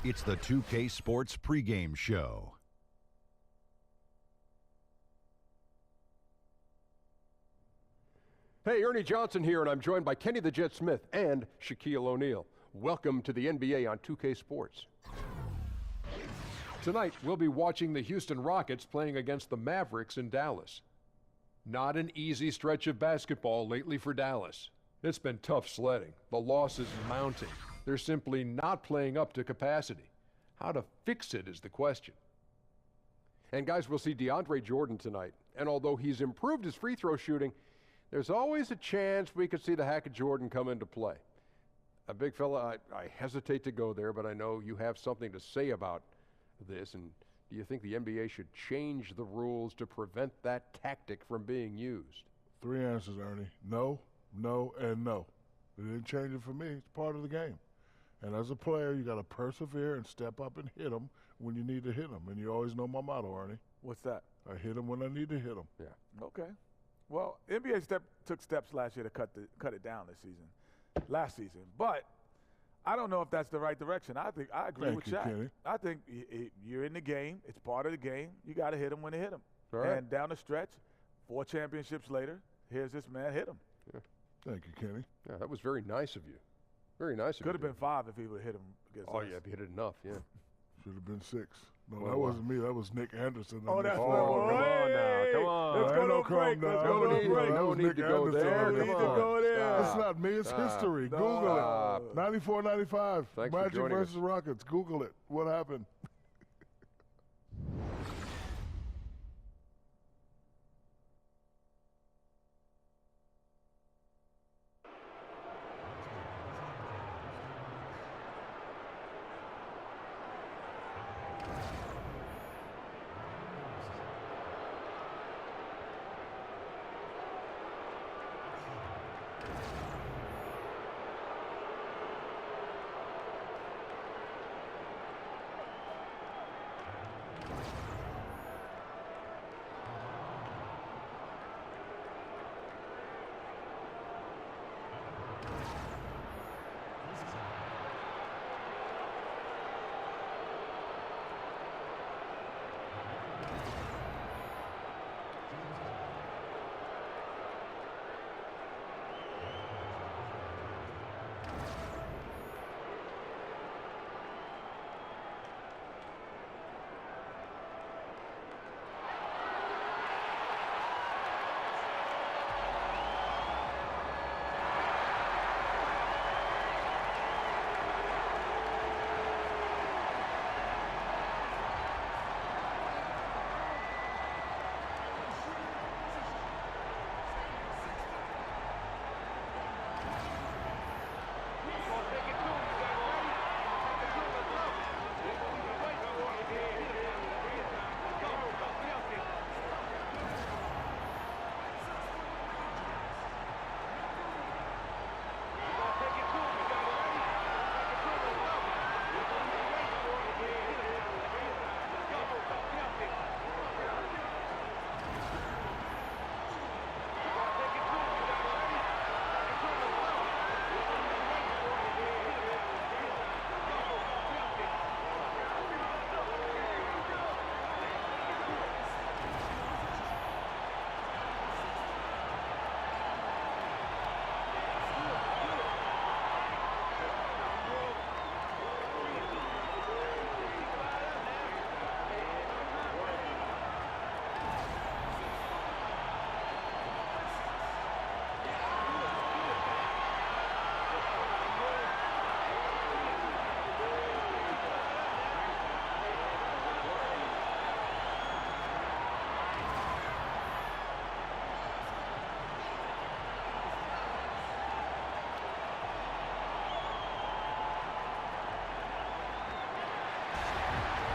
It's the 2K Sports pregame show. Hey, Ernie Johnson here, and I'm joined by Kenny the Jet Smith and Shaquille O'Neal. Welcome to the NBA on 2K Sports. Tonight, we'll be watching the Houston Rockets playing against the Mavericks in Dallas. Not an easy stretch of basketball lately for Dallas. It's been tough sledding. The loss is mounting. They're simply not playing up to capacity. How to fix it is the question. And guys, we'll see DeAndre Jordan tonight. And although he's improved his free throw shooting, there's always a chance we could see the hack of Jordan come into play. A big fella, I hesitate to go there, but I know you have something to say about this. And do you think the NBA should change the rules to prevent that tactic from being used? Three answers, Ernie. No, no, and no. They didn't change it for me. It's part of the game. And as a player, you got to persevere and step up and hit them when you need to hit them. And you always know my motto, Ernie. What's that? I hit them when I need to hit them. Yeah. Okay. Well, NBA took steps last year to cut it down last season. But I don't know if that's the right direction. I agree with Shaq. Kenny. I think you're in the game. It's part of the game. You got to hit them when they hit them. Right. And down the stretch, 4 championships later, here's this man hit him. Yeah. Thank you, Kenny. Yeah, that was very nice of you. Very nice of you. Could have been 5 if he would have hit him against us. Yeah, if he hit it enough, yeah. Should have been 6. No, that wasn't me. That was Nick Anderson. Oh, that's come on now. Come on. Let's go to a break. Let's go to a break. No need to go there. No need to go there. It's not me. It's history. Google it. 94-95. Thanks for Magic joining versus us. Rockets. Google it. What happened?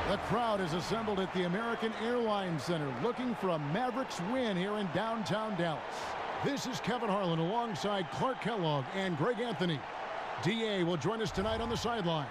The crowd is assembled at the American Airlines Center looking for a Mavericks win here in downtown Dallas. This is Kevin Harlan alongside Clark Kellogg and Greg Anthony. DA will join us tonight on the sideline.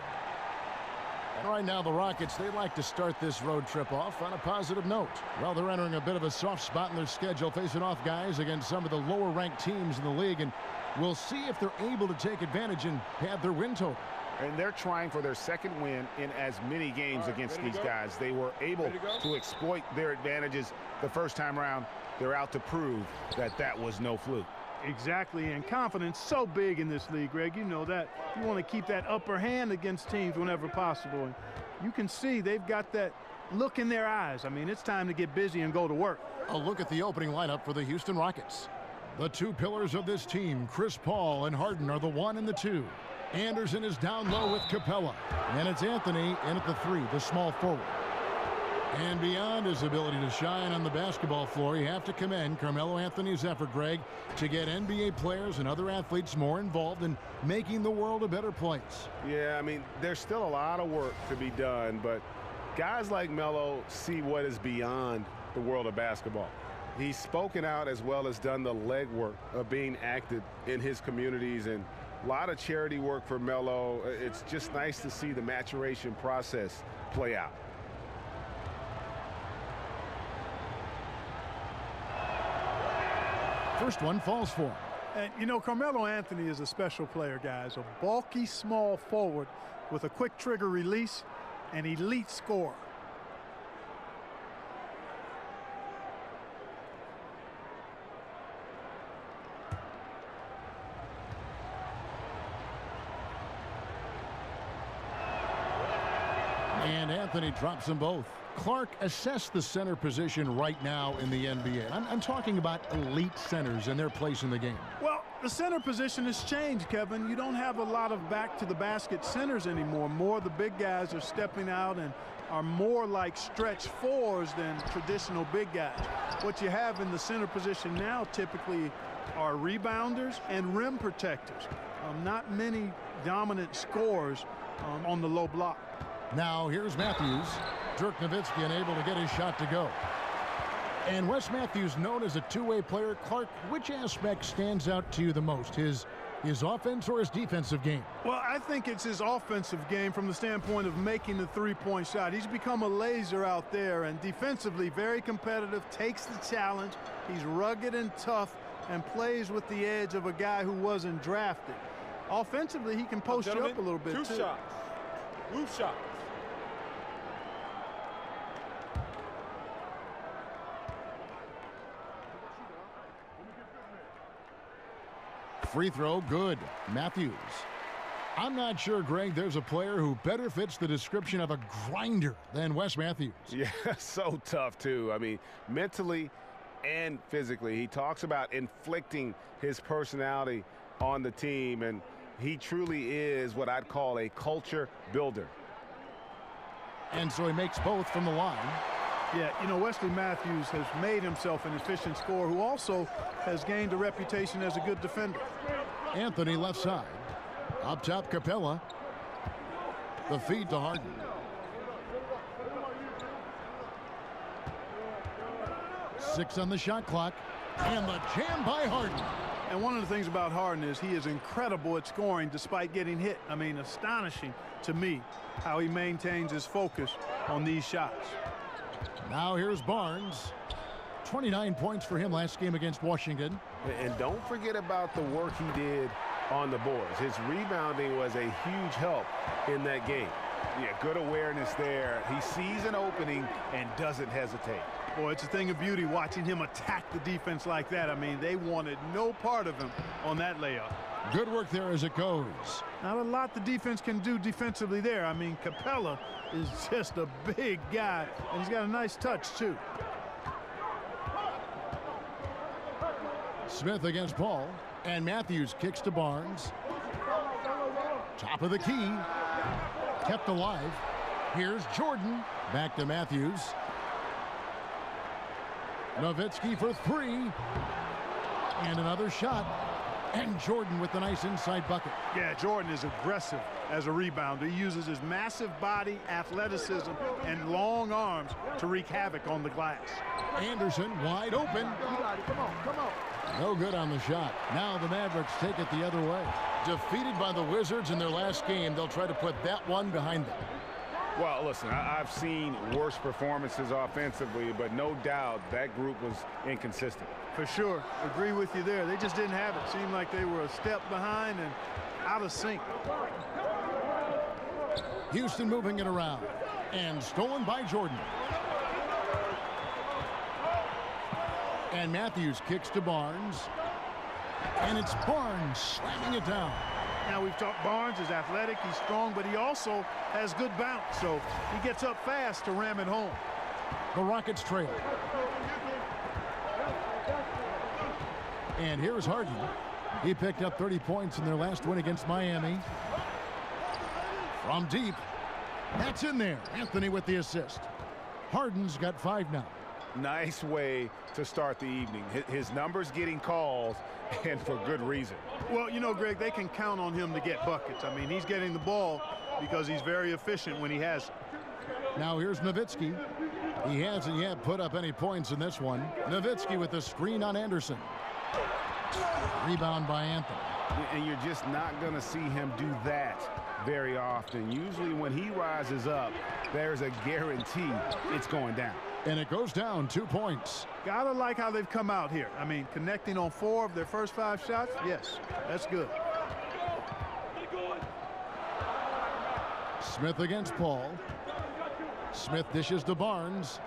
And right now the Rockets, they like to start this road trip off on a positive note. Well, they're entering a bit of a soft spot in their schedule, facing off guys against some of the lower-ranked teams in the league, and we'll see if they're able to take advantage and pad their win total. and they're trying for their second win in as many games against these guys. They were able to exploit their advantages the first time around. They're out to prove that that was no fluke. Exactly, and confidence so big in this league, Greg. You know that. You want to keep that upper hand against teams whenever possible. And you can see they've got that look in their eyes. I mean, it's time to get busy and go to work. A look at the opening lineup for the Houston Rockets. The two pillars of this team, Chris Paul and Harden, are the 1 and the 2. Anderson is down low with Capella. And it's Anthony in at the 3, the small forward. And beyond his ability to shine on the basketball floor, you have to commend Carmelo Anthony's effort, Greg, to get NBA players and other athletes more involved in making the world a better place. Yeah, I mean, there's still a lot of work to be done, but guys like Melo see what is beyond the world of basketball. He's spoken out as well as done the legwork of being active in his communities, and a lot of charity work for Melo. It's just nice to see the maturation process play out. First one falls for him. And, you know, Carmelo Anthony is a special player, guys. A bulky, small forward with a quick trigger release, an elite scorer. And Anthony drops them both. Clark, assess the center position right now in the NBA. I'm talking about elite centers and their place in the game. Well, the center position has changed, Kevin. You don't have a lot of back-to-the-basket centers anymore. More of the big guys are stepping out and are more like stretch fours than traditional big guys. What you have in the center position now typically are rebounders and rim protectors. Not many dominant scorers on the low block. Now here's Matthews. Dirk Nowitzki unable to get his shot to go. And Wes Matthews, known as a two-way player. Clark, which aspect stands out to you the most? His offense or his defensive game? Well, I think it's his offensive game from the standpoint of making the three-point shot. He's become a laser out there, and defensively very competitive, takes the challenge. He's rugged and tough and plays with the edge of a guy who wasn't drafted. Offensively, he can post you up a little bit, too. Shots. Roof shots. Free throw, good. Matthews. I'm not sure, Greg, there's a player who better fits the description of a grinder than Wes Matthews. Yeah, so tough, too. I mean, mentally and physically. He talks about inflicting his personality on the team, and he truly is what I'd call a culture builder. And so he makes both from the line. Yeah, you know, Wesley Matthews has made himself an efficient scorer who also has gained a reputation as a good defender. Anthony left side. Up top, Capella. The feed to Harden. Six on the shot clock. And the jam by Harden. And one of the things about Harden is he is incredible at scoring despite getting hit. I mean, astonishing to me how he maintains his focus on these shots. Now here's Barnes. 29 points for him last game against Washington. And don't forget about the work he did on the boards. His rebounding was a huge help in that game. Yeah, good awareness there. He sees an opening and doesn't hesitate. Boy, it's a thing of beauty watching him attack the defense like that. I mean, they wanted no part of him on that layup. Good work there as it goes. Not a lot the defense can do defensively there. I mean, Capella is just a big guy, and he's got a nice touch, too. Smith against Paul, and Matthews kicks to Barnes. Top of the key. Kept alive. Here's Jordan. Back to Matthews. Nowitzki for three. And another shot. And Jordan with the nice inside bucket. Yeah, Jordan is aggressive as a rebounder. He uses his massive body, athleticism, and long arms to wreak havoc on the glass. Anderson wide open. Come on. No good on the shot. Now the Mavericks take it the other way. Defeated by the Wizards in their last game, they'll try to put that one behind them. Well, listen, I've seen worse performances offensively, but no doubt that group was inconsistent. For sure. Agree with you there. They just didn't have it. Seemed like they were a step behind and out of sync. Houston moving it around. And stolen by Jordan. And Matthews kicks to Barnes. And it's Barnes slamming it down. Now we've talked Barnes is athletic, he's strong, but he also has good bounce. So he gets up fast to ram it home. The Rockets trail. And here's Harden. He picked up 30 points in their last win against Miami. From deep. That's in there. Anthony with the assist. Harden's got 5 now. Nice way to start the evening. His numbers getting calls, and for good reason. Well, you know, Greg, they can count on him to get buckets. I mean, he's getting the ball because he's very efficient when he has it. Now here's Nowitzki. He hasn't yet put up any points in this one. Nowitzki with the screen on Anderson. Rebound by Anthony. And you're just not going to see him do that very often. Usually when he rises up, there's a guarantee it's going down. And it goes down 2 points. Gotta like how they've come out here. I mean, connecting on 4 of their first 5 shots, yes, that's good. Smith against Paul. Smith dishes to Barnes.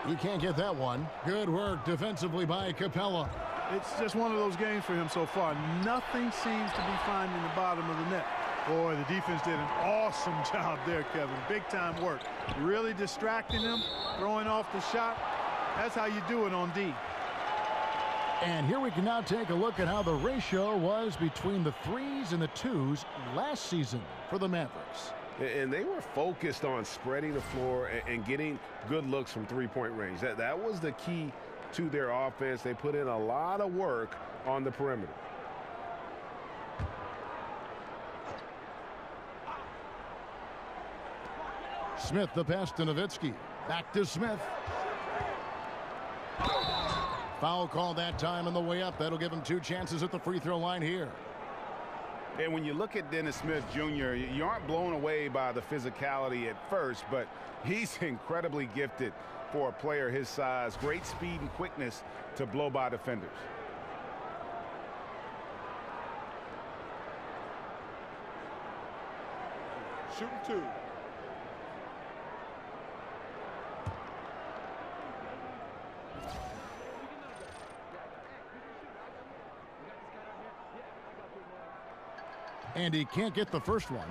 He can't get that one. Good work defensively by Capella. It's just one of those games for him so far. Nothing seems to be finding the bottom of the net. Boy, the defense did an awesome job there, Kevin. Big time work. Really distracting him, throwing off the shot. That's how you do it on D. And here we can now take a look at how the ratio was between the 3s and the 2s last season for the Mavericks. And they were focused on spreading the floor and getting good looks from three-point range. That was the key to their offense. They put in a lot of work on the perimeter. Smith the pass to Nowitzki. Back to Smith. Foul call that time on the way up. That'll give him 2 chances at the free throw line here. And when you look at Dennis Smith Jr., you aren't blown away by the physicality at first, but he's incredibly gifted for a player his size. Great speed and quickness to blow by defenders. Shooting 2. And he can't get the first one.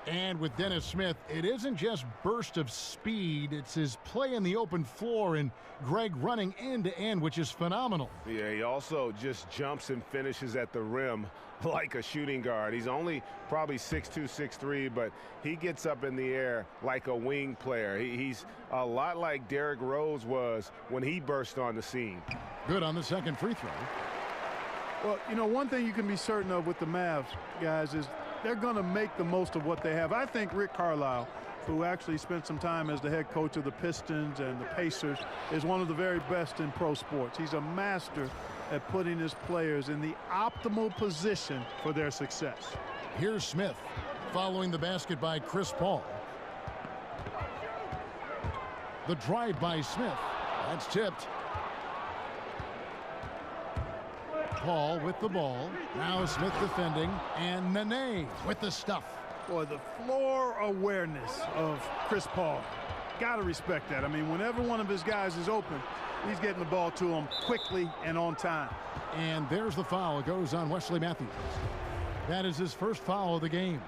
And with Dennis Smith, it isn't just burst of speed. It's his play in the open floor and Greg running end to end, which is phenomenal. Yeah, he also just jumps and finishes at the rim like a shooting guard. He's only probably 6'2", 6'3", but he gets up in the air like a wing player. He's a lot like Derrick Rose was when he burst on the scene. Good on the second free throw. Well, you know, one thing you can be certain of with the Mavs, guys, is they're going to make the most of what they have. I think Rick Carlisle, who actually spent some time as the head coach of the Pistons and the Pacers, is one of the very best in pro sports. He's a master at putting his players in the optimal position for their success. Here's Smith following the basket by Chris Paul. The drive by Smith. That's tipped. Paul with the ball. Now Smith defending. And Nene with the stuff. Boy, the floor awareness of Chris Paul. Got to respect that. I mean, whenever one of his guys is open, he's getting the ball to him quickly and on time. And there's the foul. It goes on Wesley Matthews. That is his first foul of the game.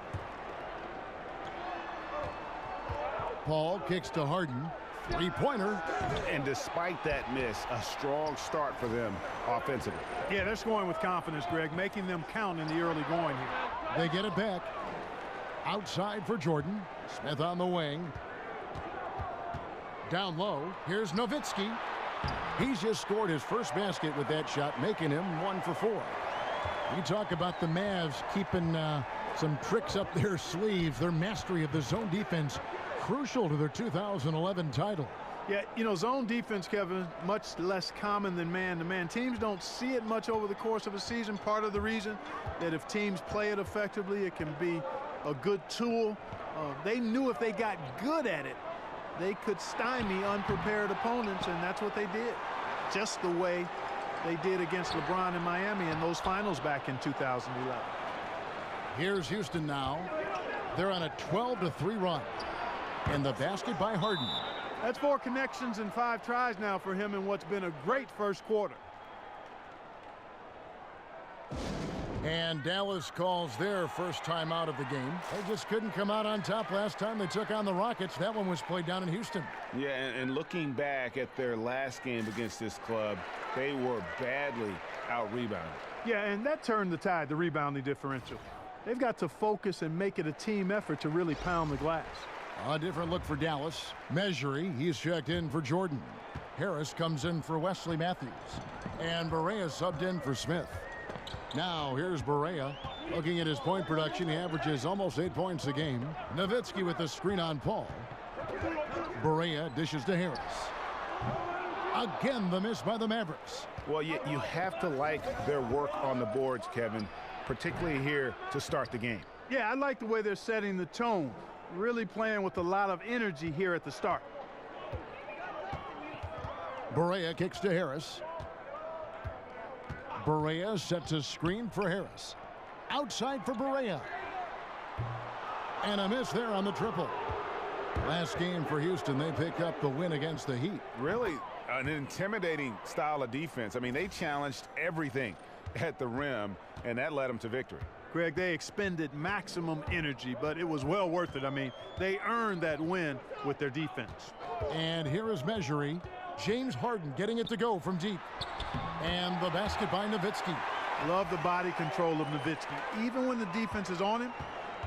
Paul kicks to Harden. Three-pointer. And despite that miss, a strong start for them offensively. Yeah, they're scoring with confidence, Greg, making them count in the early going here. They get it back. Outside for Jordan. Smith on the wing. Down low. Here's Nowitzki. He's just scored his first basket with that shot, making him 1 for 4. You talk about the Mavs keeping some tricks up their sleeves. Their mastery of the zone defense, crucial to their 2011 title. Yeah, you know, zone defense, Kevin, much less common than man-to-man. Teams don't see it much over the course of a season. Part of the reason that if teams play it effectively, it can be a good tool. They knew if they got good at it, they could stymie unprepared opponents, and that's what they did. Just the way they did against LeBron in Miami in those finals back in 2011. Here's Houston now. They're on a 12-3 run. And the basket by Harden. That's 4 connections and 5 tries now for him in what's been a great first quarter. And Dallas calls their first time out of the game. They just couldn't come out on top last time they took on the Rockets. That one was played down in Houston. Yeah, and looking back at their last game against this club, they were badly out-rebounded. Yeah, and that turned the tide, the rebounding differential. They've got to focus and make it a team effort to really pound the glass. A different look for Dallas. Measury, he's checked in for Jordan. Harris comes in for Wesley Matthews. And Barea subbed in for Smith. Now here's Barea. Looking at his point production, he averages almost 8 points a game. Nowitzki with the screen on Paul. Barea dishes to Harris. Again, the miss by the Mavericks. Well, you have to like their work on the boards, Kevin, particularly here to start the game. Yeah, I like the way they're setting the tone. Really playing with a lot of energy here at the start. Barea kicks to Harris. Barea sets a screen for Harris. Outside for Barea. And a miss there on the triple. Last game for Houston, they pick up the win against the Heat. Really an intimidating style of defense. I mean, they challenged everything at the rim, and that led them to victory. Greg, they expended maximum energy, but it was well worth it. I mean, they earned that win with their defense. And here is Measury. James Harden getting it to go from deep. And the basket by Nowitzki. Love the body control of Nowitzki. Even when the defense is on him,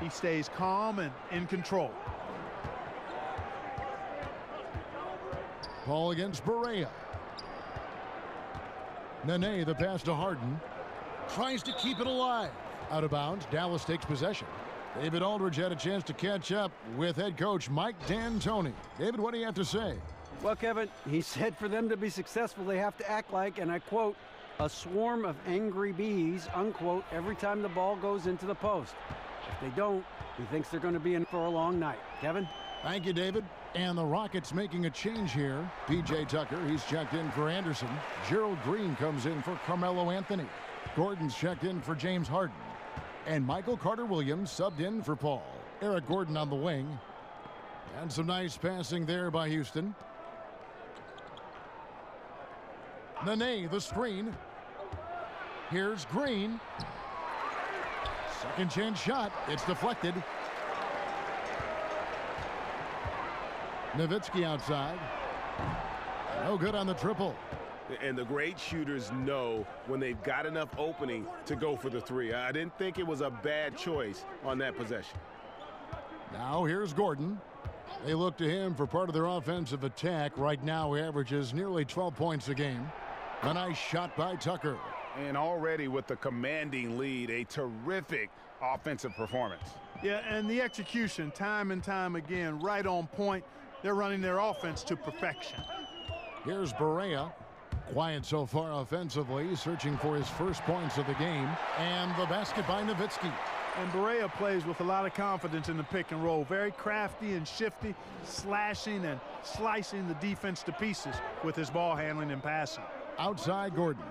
he stays calm and in control. Paul against Barea. Nene, the pass to Harden. Tries to keep it alive. Out of bounds. Dallas takes possession. David Aldridge had a chance to catch up with head coach Mike D'Antoni. David, what do you have to say? Well, Kevin, he said for them to be successful, they have to act like, and I quote, a swarm of angry bees, unquote, every time the ball goes into the post. If they don't, he thinks they're going to be in for a long night. Kevin? Thank you, David. And the Rockets making a change here. P.J. Tucker, he's checked in for Anderson. Gerald Green comes in for Carmelo Anthony. Gordon's checked in for James Harden. And Michael Carter-Williams subbed in for Paul. Eric Gordon on the wing. And some nice passing there by Houston. Nene, the screen. Here's Green. Second chance shot. It's deflected. Nowitzki outside. No good on the triple. And the great shooters know when they've got enough opening to go for the three. I didn't think it was a bad choice on that possession. Now here's Gordon. They look to him for part of their offensive attack. Right now he averages nearly 12 points a game. A nice shot by Tucker. And already with the commanding lead, a terrific offensive performance. Yeah, and the execution time and time again, right on point. They're running their offense to perfection. Here's Barea. Quiet so far offensively, searching for his first points of the game. And the basket by Nowitzki. And Barea plays with a lot of confidence in the pick and roll. Very crafty and shifty, slashing and slicing the defense to pieces with his ball handling and passing. Outside Gordon.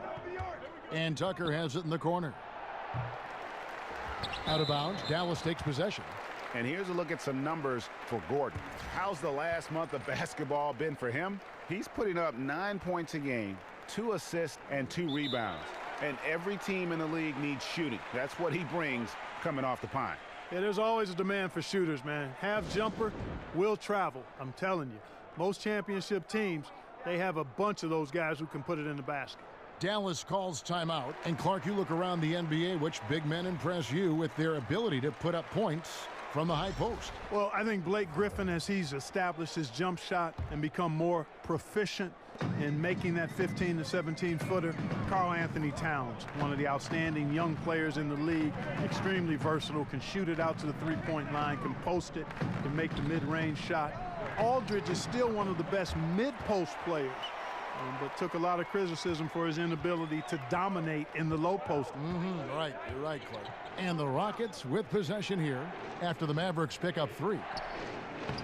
And Tucker has it in the corner. Out of bounds. Dallas takes possession. And here's a look at some numbers for Gordon. How's the last month of basketball been for him? He's putting up 9 points a game, 2 assists, and 2 rebounds. And every team in the league needs shooting. That's what he brings coming off the pine. Yeah, there's always a demand for shooters, man. Have jumper, will travel. I'm telling you. Most championship teams, they have a bunch of those guys who can put it in the basket. Dallas calls timeout. And Clark, you look around the NBA, which big men impress you with their ability to put up points from the high post? Well, I think Blake Griffin, as he's established his jump shot and become more proficient in making that 15 to 17 footer. Karl Anthony Towns, one of the outstanding young players in the league, extremely versatile, can shoot it out to the three-point line, can post it, can make the mid-range shot. Aldridge is still one of the best mid-post players, but took a lot of criticism for his inability to dominate in the low post. Right, you're right, Clark. And the Rockets with possession here after the Mavericks pick up 3.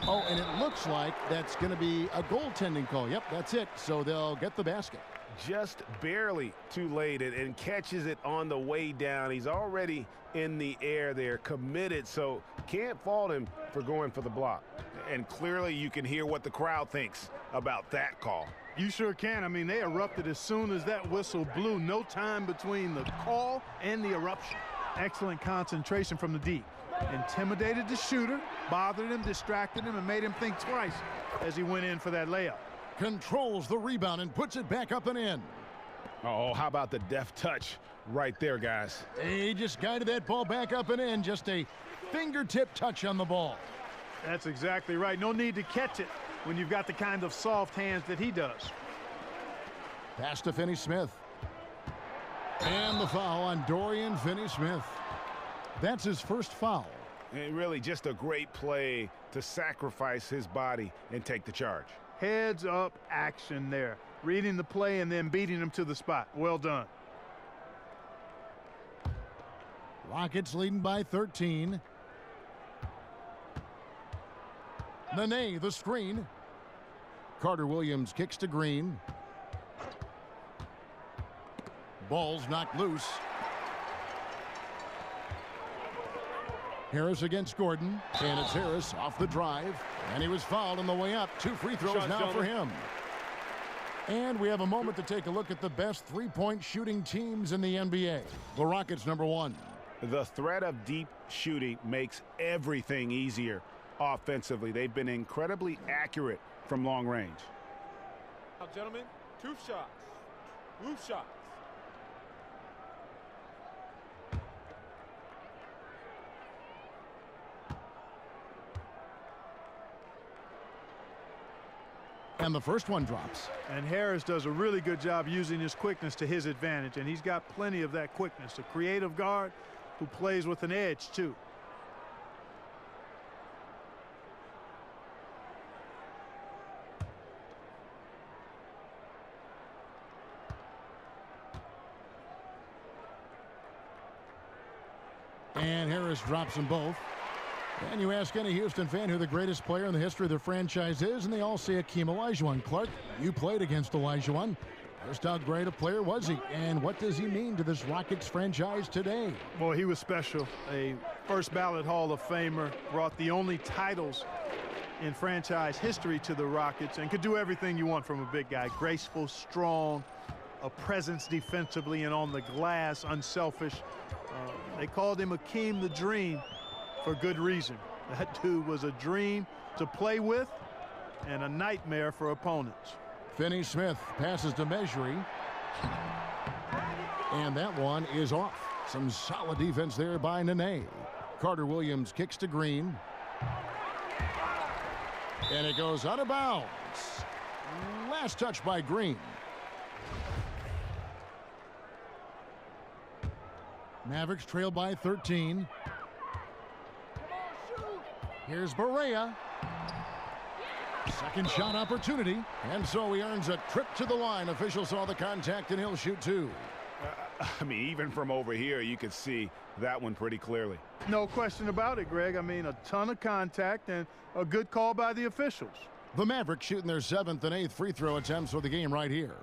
Oh, and it looks like that's going to be a goaltending call. Yep, that's it. So they'll get the basket. just barely too late and catches it on the way down. He's already in the air there, committed, so can't fault him for going for the block. And clearly you can hear what the crowd thinks about that call. You sure can. I mean, they erupted as soon as that whistle blew. No time between the call and the eruption. Excellent concentration from the deep. Intimidated the shooter, bothered him, distracted him, and made him think twice as he went in for that layup. Controls the rebound and puts it back up and in. Oh, how about the deft touch right there, guys? He just guided that ball back up and in. Just a fingertip touch on the ball. That's exactly right. No need to catch it when you've got the kind of soft hands that he does. Pass to Finney-Smith. And the foul on Dorian Finney-Smith. That's his first foul. And really just a great play to sacrifice his body and take the charge. Heads up action there. Reading the play and then beating him to the spot. Well done. Rockets leading by 13. Nene, the screen. Carter Williams kicks to Green. Ball's knocked loose. Harris against Gordon, and it's Harris off the drive, and he was fouled on the way up. 2 free throws now for him. And we have a moment to take a look at the best three-point shooting teams in the NBA. The Rockets, number 1. The threat of deep shooting makes everything easier offensively. They've been incredibly accurate from long range. Now, gentlemen, 2 shots. Roof shots. And the first one drops. And Harris does a really good job using his quickness to his advantage, and he's got plenty of that quickness. A creative guard who plays with an edge, too. And Harris drops them both. And you ask any Houston fan who the greatest player in the history of their franchise is, and they all say Hakeem Olajuwon. Clark, you played against Olajuwon. Just how great a player was he? And what does he mean to this Rockets franchise today? Well, he was special. A first ballot Hall of Famer, brought the only titles in franchise history to the Rockets, and could do everything you want from a big guy. Graceful, strong, a presence defensively and on the glass, unselfish. They called him Hakeem the Dream for good reason. That dude was a dream to play with and a nightmare for opponents. Finney-Smith passes to Mejri. And that one is off. Some solid defense there by Nene. Carter Williams kicks to Green. And it goes out of bounds. Last touch by Green. Mavericks trail by 13. Here's Barea. Second shot opportunity. And so he earns a trip to the line. Officials saw the contact and he'll shoot 2. I mean, even from over here, you could see that one pretty clearly. No question about it, Greg. I mean, a ton of contact and a good call by the officials. The Mavericks shooting their 7th and 8th free throw attempts for the game right here.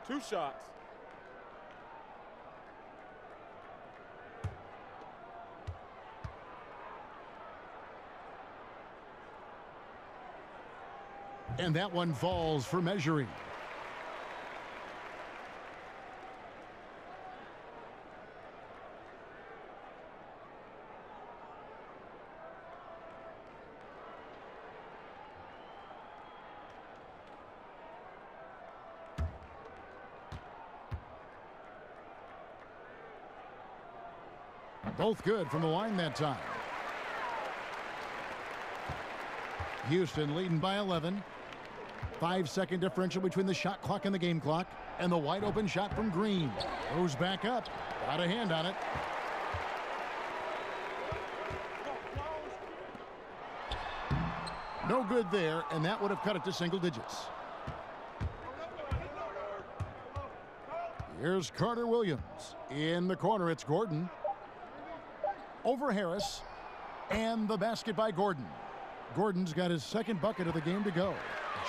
Two shots. And that one falls for Mejri. Both good from the line that time. Houston leading by 11. 5-second differential between the shot clock and the game clock. And the wide open shot from Green. Goes back up. Got a hand on it. No good there, and that would have cut it to single digits. Here's Carter Williams. In the corner, it's Gordon. over Harris. And the basket by Gordon. Gordon's got his second bucket of the game to go.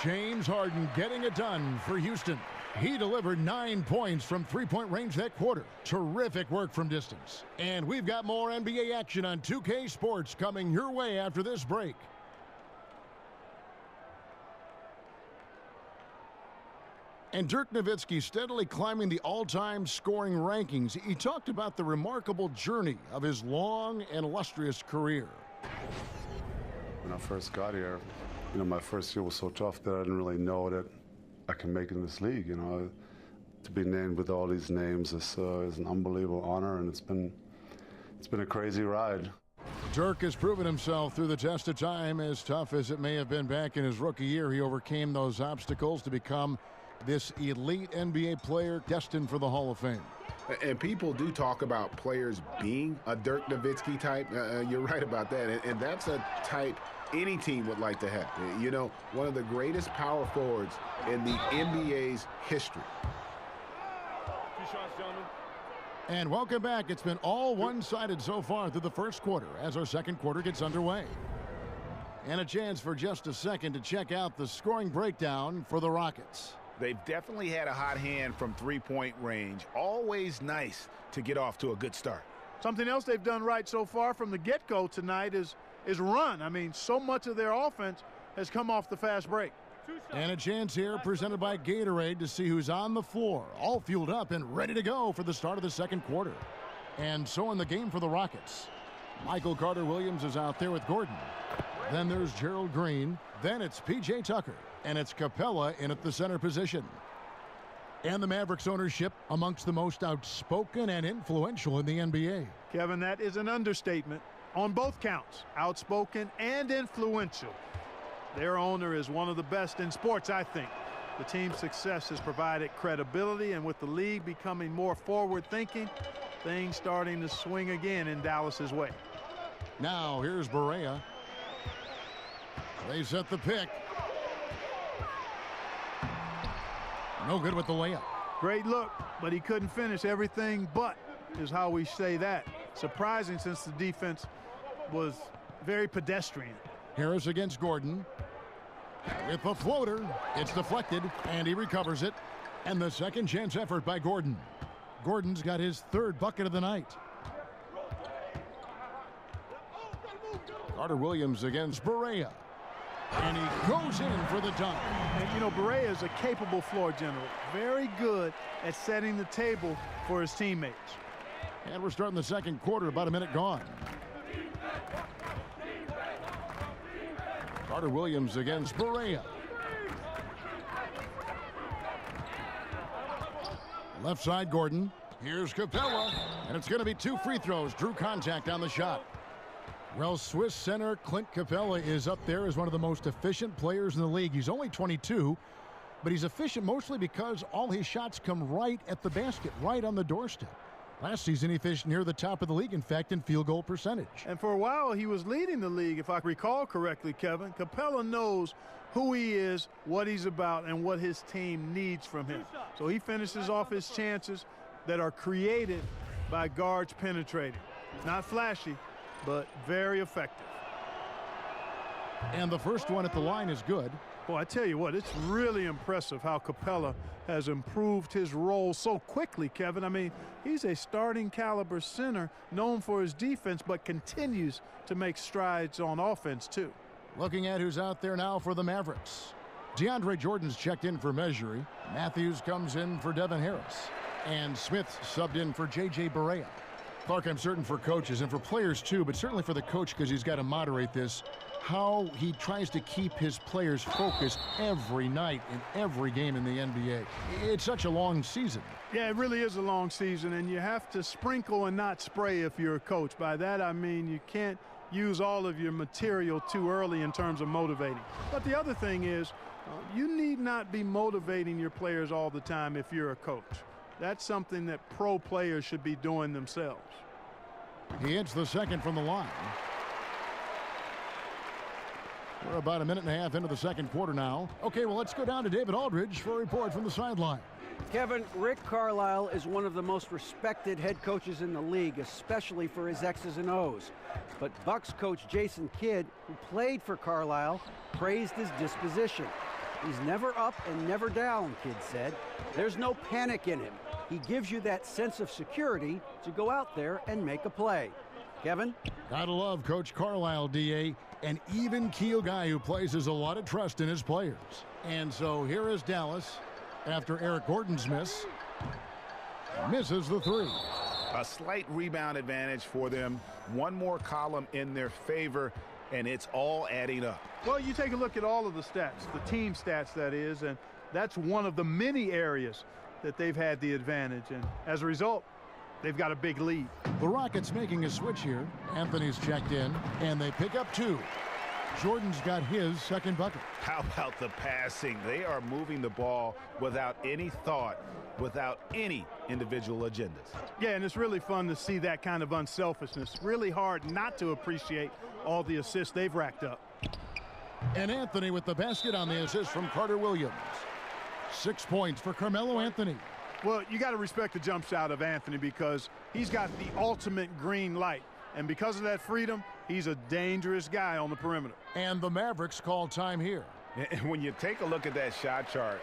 James Harden getting it done for Houston. He delivered 9 points from three-point range that quarter. Terrific work from distance. And we've got more NBA action on 2K Sports coming your way after this break. And Dirk Nowitzki steadily climbing the all-time scoring rankings. He talked about the remarkable journey of his long and illustrious career. When I first got here, my first year was so tough that I didn't really know that I can make it in this league. To be named with all these names is an unbelievable honor, and it's been a crazy ride. Dirk has proven himself through the test of time. As tough as it may have been back in his rookie year, he overcame those obstacles to become this elite NBA player destined for the Hall of Fame. And people do talk about players being a Dirk Nowitzki type. You're right about that. And that's a type any team would like to have. One of the greatest power forwards in the NBA's history. And welcome back. It's been all one-sided so far through the first quarter as our second quarter gets underway. And a chance for just a second to check out the scoring breakdown for the Rockets. They've definitely had a hot hand from three-point range. Always nice to get off to a good start. Something else they've done right so far from the get-go tonight is run. I mean, so much of their offense has come off the fast break. And a chance here presented by Gatorade to see who's on the floor, all fueled up and ready to go for the start of the second quarter. And so in the game for the Rockets, Michael Carter-Williams is out there with Gordon. Then there's Gerald Green. Then it's P.J. Tucker. And it's Capella in at the center position. And the Mavericks ownership amongst the most outspoken and influential in the NBA. Kevin, that is an understatement on both counts. Outspoken and influential. Their owner is one of the best in sports, I think. The team's success has provided credibility, and with the league becoming more forward-thinking, things starting to swing again in Dallas's way. Now here's Barea. They set the pick. No good with the layup. Great look, but he couldn't finish. Everything but is how we say that. Surprising since the defense was very pedestrian. Harris against Gordon. With the floater, it's deflected, and he recovers it. And the second chance effort by Gordon. Gordon's got his third bucket of the night. Carter-Williams against Barea. And he goes in for the dunk. And Barea is a capable floor general. Very good at setting the table for his teammates. And we're starting the second quarter, about a minute gone. Carter-Williams against Barea. Left side, Gordon. Here's Capella. And it's going to be 2 free throws. Drew contact on the shot. Well, Swiss center Clint Capella is up there as one of the most efficient players in the league. He's only 22, but he's efficient mostly because all his shots come right at the basket, right on the doorstep. Last season, he finished near the top of the league, in fact, in field goal percentage. And for a while, he was leading the league, if I recall correctly, Kevin. Capella knows who he is, what he's about, and what his team needs from him. So he finishes off his chances that are created by guards penetrating. Not flashy, but very effective. And the first one at the line is good. Well, I tell you what, it's really impressive how Capella has improved his role so quickly, Kevin. I mean, he's a starting caliber center known for his defense, but continues to make strides on offense, too. Looking at who's out there now for the Mavericks. DeAndre Jordan's checked in for Measury. Matthews comes in for Devin Harris. And Smith subbed in for J.J. Barea. Clark, I'm certain for coaches and for players too, but certainly for the coach because he's got to moderate this, how he tries to keep his players focused every night in every game in the NBA. It's such a long season. Yeah, it really is a long season, and you have to sprinkle and not spray if you're a coach. By that, I mean you can't use all of your material too early in terms of motivating. But the other thing is, you need not be motivating your players all the time if you're a coach. That's something that pro players should be doing themselves. He hits the second from the line. We're about a minute and a half into the second quarter now. Okay, well, let's go down to David Aldridge for a report from the sideline. Kevin, Rick Carlisle is one of the most respected head coaches in the league, especially for his X's and O's. But Bucks coach Jason Kidd, who played for Carlisle, praised his disposition. He's never up and never down, Kidd said. There's no panic in him. He gives you that sense of security to go out there and make a play. Kevin? Gotta love Coach Carlisle, D.A., an even-keel guy who places a lot of trust in his players. And so here is Dallas after Eric Gordon's miss. Misses the three. A slight rebound advantage for them. One more column in their favor, and it's all adding up. Well, you take a look at all of the stats, the team stats, that is, and that's one of the many areas that they've had the advantage. And as a result, they've got a big lead. The Rockets making a switch here. Anthony's checked in, and they pick up two. Jordan's got his second bucket. How about the passing? They are moving the ball without any thought, without any individual agendas. Yeah, and it's really fun to see that kind of unselfishness. Really hard not to appreciate all the assists they've racked up. And Anthony with the basket on the assist from Carter Williams. 6 points for Carmelo Anthony. Well, you got to respect the jump shot of Anthony because he's got the ultimate green light. And because of that freedom, he's a dangerous guy on the perimeter. And the Mavericks call time here. And when you take a look at that shot chart,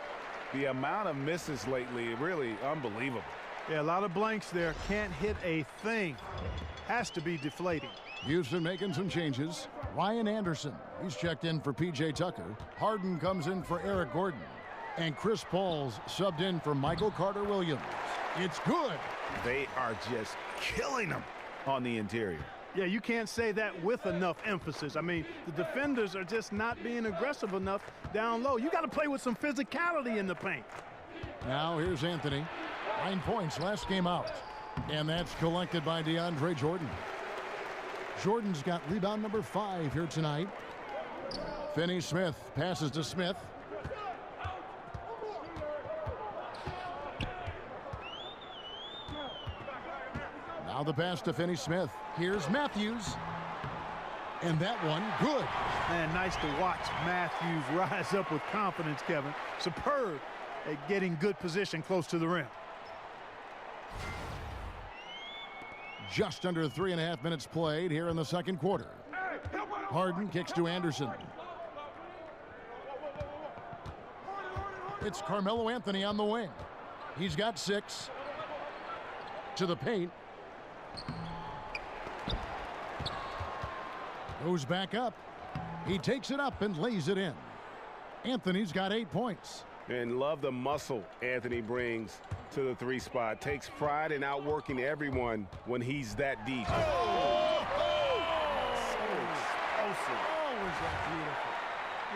the amount of misses lately, really unbelievable. Yeah, a lot of blanks there. Can't hit a thing. Has to be deflating. Houston making some changes. Ryan Anderson, he's checked in for P.J. Tucker. Harden comes in for Eric Gordon. And Chris Paul's subbed in for Michael Carter Williams. It's good. They are just killing them on the interior. Yeah, you can't say that with enough emphasis. I mean, the defenders are just not being aggressive enough down low. You got to play with some physicality in the paint. Now here's Anthony. 9 points last game out. And that's collected by DeAndre Jordan. Jordan's got rebound number 5 here tonight. Finney-Smith passes to Smith. Now the pass to Finney-Smith. Here's Matthews. And that one, good. Man, nice to watch Matthews rise up with confidence, Kevin. Superb at getting good position close to the rim. Just under 3.5 minutes played here in the second quarter. Harden kicks to Anderson. It's Carmelo Anthony on the wing. He's got 6. To the paint. Goes back up. He takes it up and lays it in. Anthony's got 8 points. And love the muscle Anthony brings to the 3 spot. Takes pride in outworking everyone when he's that deep. Oh, is that beautiful.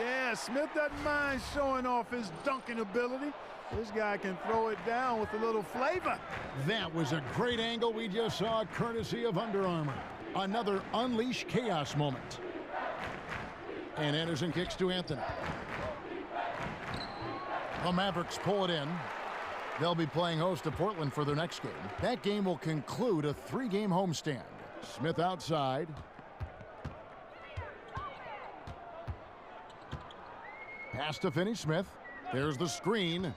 Yeah, Smith doesn't mind showing off his dunking ability. This guy can throw it down with a little flavor. That was a great angle we just saw, courtesy of Under Armour. Another unleash chaos moment. And Anderson kicks to Anthony. The Mavericks pull it in. They'll be playing host to Portland for their next game. That game will conclude a 3-game homestand. Smith outside. Pass to Finney-Smith. There's the screen.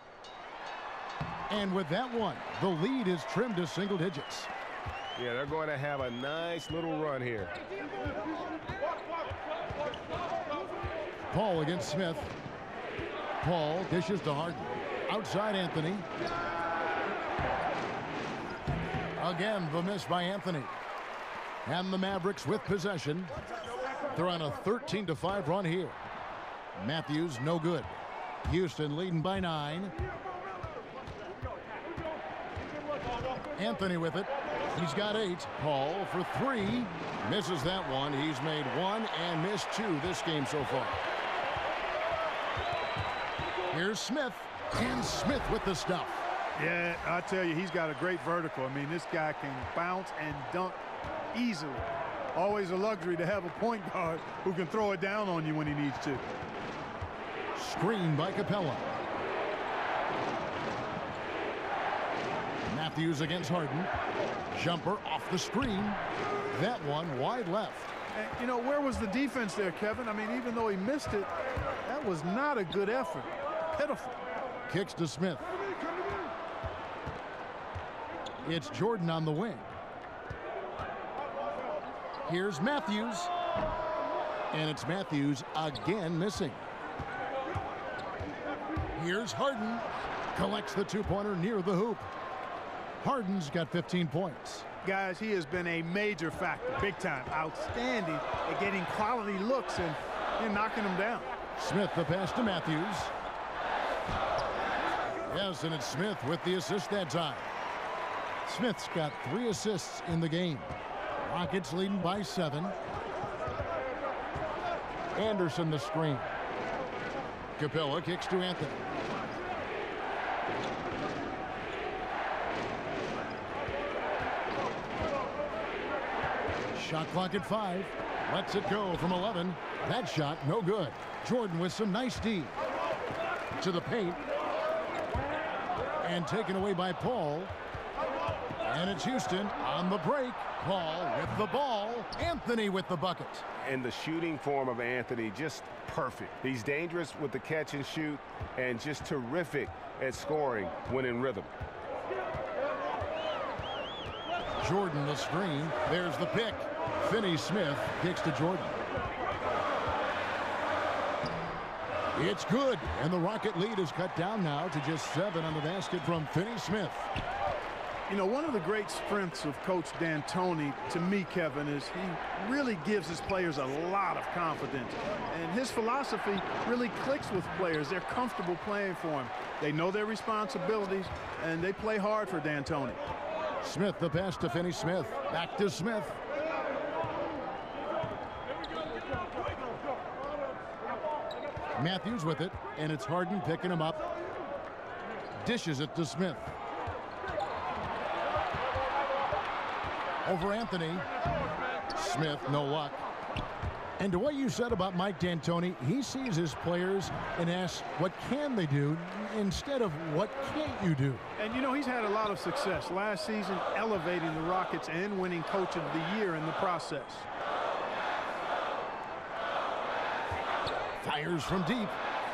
And with that one, the lead is trimmed to single digits. Yeah, they're going to have a nice little run here. Paul against Smith. Paul dishes to Harden. Outside Anthony. Again, the miss by Anthony. And the Mavericks with possession. They're on a 13-5 run here. Matthews, no good. Houston leading by 9. Anthony with it. He's got 8. Paul for 3. Misses that one. He's made 1 and missed 2 this game so far. Here's Smith. And Smith with the stuff. Yeah, I tell you, he's got a great vertical. I mean, this guy can bounce and dunk easily. Always a luxury to have a point guard who can throw it down on you when he needs to. Screen by Capella. Matthews against Harden. Jumper off the screen. That one wide left. And, you know, where was the defense there, Kevin? I mean, even though he missed it, that was not a good effort. Pitiful. Kicks to Smith. It's Jordan on the wing. Here's Matthews. And it's Matthews again missing. Here's Harden. Collects the two-pointer near the hoop. Harden's got 15 points. Guys, he has been a major factor, big time, outstanding at getting quality looks and knocking them down. Smith the pass to Matthews. Yes, and it's Smith with the assist that time. Smith's got 3 assists in the game. Rockets leading by 7. Anderson the screen. Capella kicks to Anthony. Shot clock at 5. Lets it go from 11. That shot no good. Jordan with some nice D. To the paint. And taken away by Paul. And it's Houston on the break. Paul with the ball. Anthony with the bucket. And the shooting form of Anthony, just perfect. He's dangerous with the catch and shoot and just terrific at scoring when in rhythm. Jordan the screen. There's the pick. Finney-Smith kicks to Jordan. It's good, and the Rocket lead is cut down now to just 7 on the basket from Finney-Smith. You know, one of the great strengths of Coach D'Antoni, to me, Kevin, is he really gives his players a lot of confidence. And his philosophy really clicks with players. They're comfortable playing for him. They know their responsibilities, and they play hard for D'Antoni. Smith the pass to Finney-Smith. Back to Smith. Matthews with it, and it's Harden picking him up. Dishes it to Smith. Over Anthony. Smith, no luck. And to what you said about Mike D'Antoni, he sees his players and asks, what can they do, instead of what can't you do? And, you know, he's had a lot of success last season, elevating the Rockets and winning Coach of the Year in the process. Fires from deep.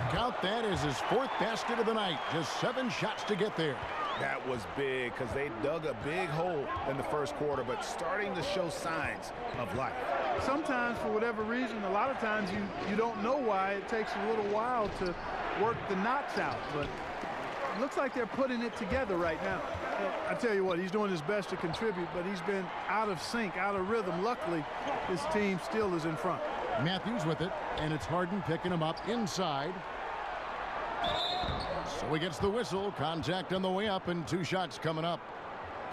Count that as his 4th basket of the night. Just 7 shots to get there. That was big because they dug a big hole in the first quarter, but starting to show signs of life. Sometimes, for whatever reason, a lot of times you don't know why. It takes a little while to work the knots out, but it looks like they're putting it together right now. I tell you what, he's doing his best to contribute, but he's been out of sync, out of rhythm. Luckily, his team still is in front. Matthews with it, and it's Harden picking him up inside. So he gets the whistle. Contact on the way up, and 2 shots coming up.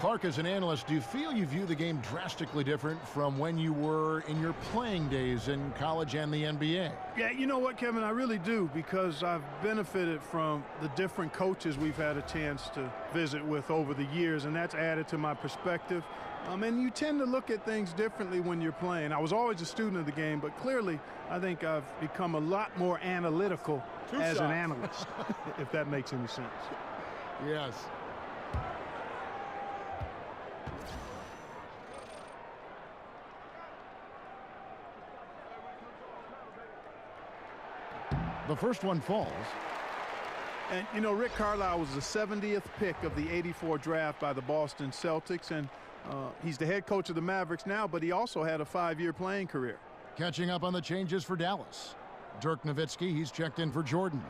Clark, as an analyst, do you feel you view the game drastically different from when you were in your playing days in college and the NBA? Yeah, you know what, Kevin, I really do, because I've benefited from the different coaches we've had a chance to visit with over the years, and that's added to my perspective. And you tend to look at things differently when you're playing. I was always a student of the game, but clearly I think I've become a lot more analytical as an analyst, if that makes any sense. Yes. The first one falls. And, you know, Rick Carlisle was the 70th pick of the '84 draft by the Boston Celtics, and he's the head coach of the Mavericks now, but he also had a 5-year playing career. Catching up on the changes for Dallas. Dirk Nowitzki, he's checked in for Jordan.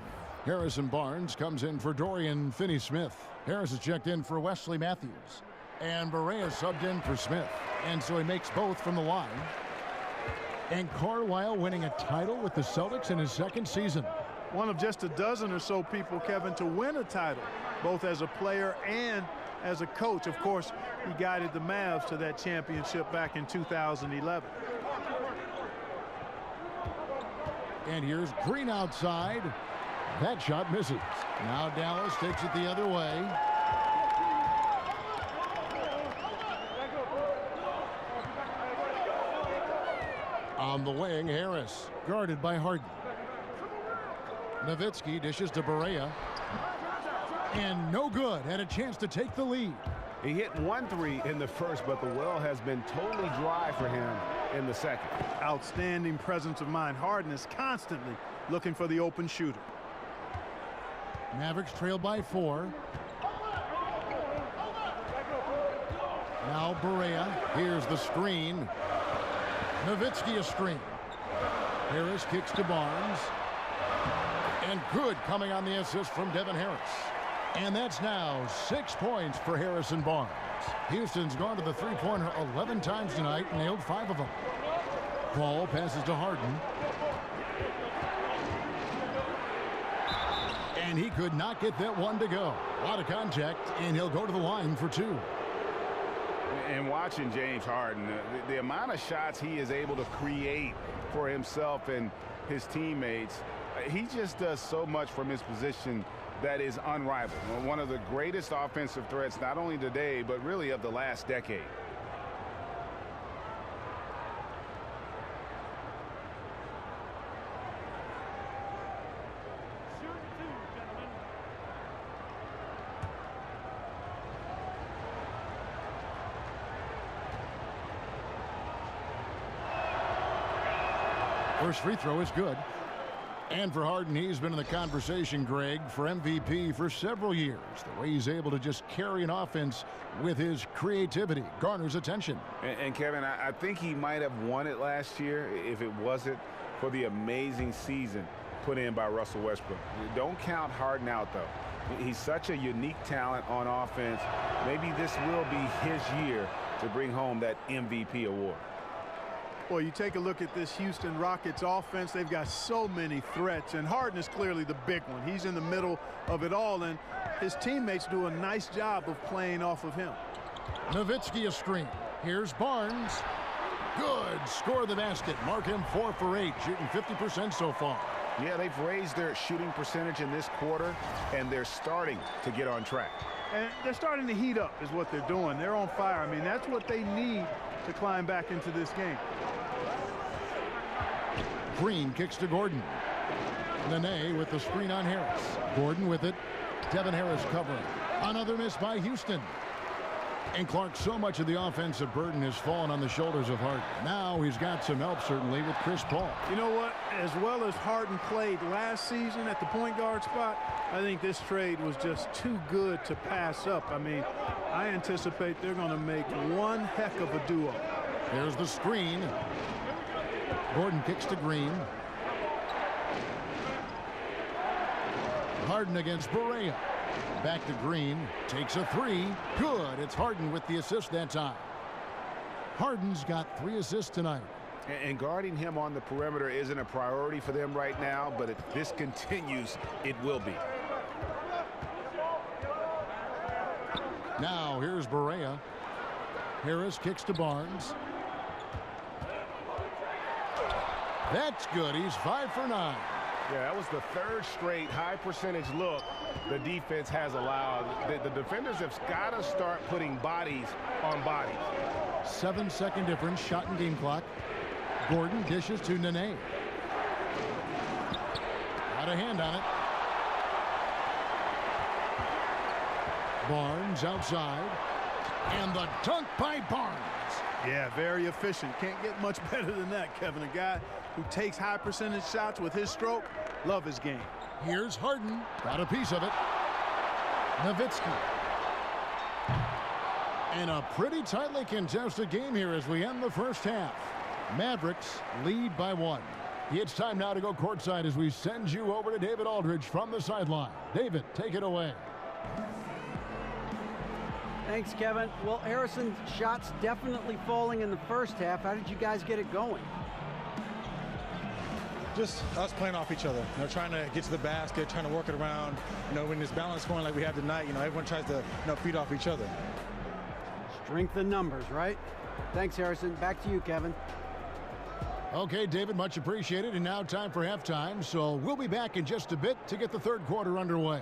Harrison Barnes comes in for Dorian Finney-Smith. Harris is checked in for Wesley Matthews. And Barea subbed in for Smith. And so he makes both from the line. And Carlisle winning a title with the Celtics in his 2nd season. One of just a dozen or so people, Kevin, to win a title, both as a player and as a coach. Of course, he guided the Mavs to that championship back in 2011. And here's Green outside. That shot misses. Now Dallas takes it the other way. On the wing, Harris, guarded by Harden. Nowitzki dishes to Barea. And no good. Had a chance to take the lead. He hit 1 3 in the first, but the well has been totally dry for him in the second. Outstanding presence of mind. Harden is constantly looking for the open shooter. Mavericks trail by 4. Now Berea. Here's the screen. Nowitzki a screen. Harris kicks to Barnes. And good coming on the assist from Devin Harris. And that's now 6 points for Harrison Barnes. Houston's gone to the three-pointer 11 times tonight, nailed 5 of them. Ball passes to Harden. And he could not get that one to go. A lot of contact, and he'll go to the line for 2. And watching James Harden, the amount of shots he is able to create for himself and his teammates, he just does so much from his position that is unrivaled. One of the greatest offensive threats, not only today, but really of the last decade. First free throw is good. And for Harden, he's been in the conversation, Greg, for MVP for several years. The way he's able to just carry an offense with his creativity garners attention. And Kevin, I think he might have won it last year if it wasn't for the amazing season put in by Russell Westbrook. Don't count Harden out, though. He's such a unique talent on offense. Maybe this will be his year to bring home that MVP award. Well, you take a look at this Houston Rockets offense. They've got so many threats, and Harden is clearly the big one. He's in the middle of it all, and his teammates do a nice job of playing off of him. Nowitzki a screen. Here's Barnes. Good. Score the basket. Mark him 4 for 8, shooting 50% so far. Yeah, they've raised their shooting percentage in this quarter, and they're starting to get on track. And they're starting to heat up is what they're doing. They're on fire. I mean, that's what they need to climb back into this game. Green kicks to Gordon. Nene with the screen on Harris. Gordon with it. Devin Harris covering. Another miss by Houston. And Clark, so much of the offensive burden has fallen on the shoulders of Harden. Now he's got some help, certainly, with Chris Paul. You know what? As well as Harden played last season at the point guard spot, I think this trade was just too good to pass up. I mean, I anticipate they're going to make one heck of a duo. There's the screen. Gordon kicks to Green. Harden against Berea. Back to Green. Takes a 3. Good. It's Harden with the assist that time. Harden's got 3 assists tonight. And guarding him on the perimeter isn't a priority for them right now, but if this continues, it will be. Now here's Berea. Harris kicks to Barnes. That's good. He's 5 for 9. Yeah, that was the 3rd straight high percentage look the defense has allowed. The defenders have got to start putting bodies on bodies. 7-second difference, shot and game clock. Gordon dishes to Nene. Got a hand on it. Barnes outside. And the dunk by Barnes. Yeah, very efficient. Can't get much better than that, Kevin. A guy who takes high percentage shots with his stroke. Love his game. Here's Harden. Got a piece of it. Nowitzki. And a pretty tightly contested game here as we end the first half. Mavericks lead by 1. It's time now to go courtside as we send you over to David Aldridge from the sideline. David, take it away. Thanks, Kevin. Well, Harrison's shots definitely falling in the first half. How did you guys get it going? Just us playing off each other, trying to get to the basket, trying to work it around. When there's balance scoring like we have tonight, everyone tries to, feed off each other. Strength in numbers, right? Thanks, Harrison. Back to you, Kevin. Okay, David, much appreciated. And now time for halftime. So we'll be back in just a bit to get the third quarter underway.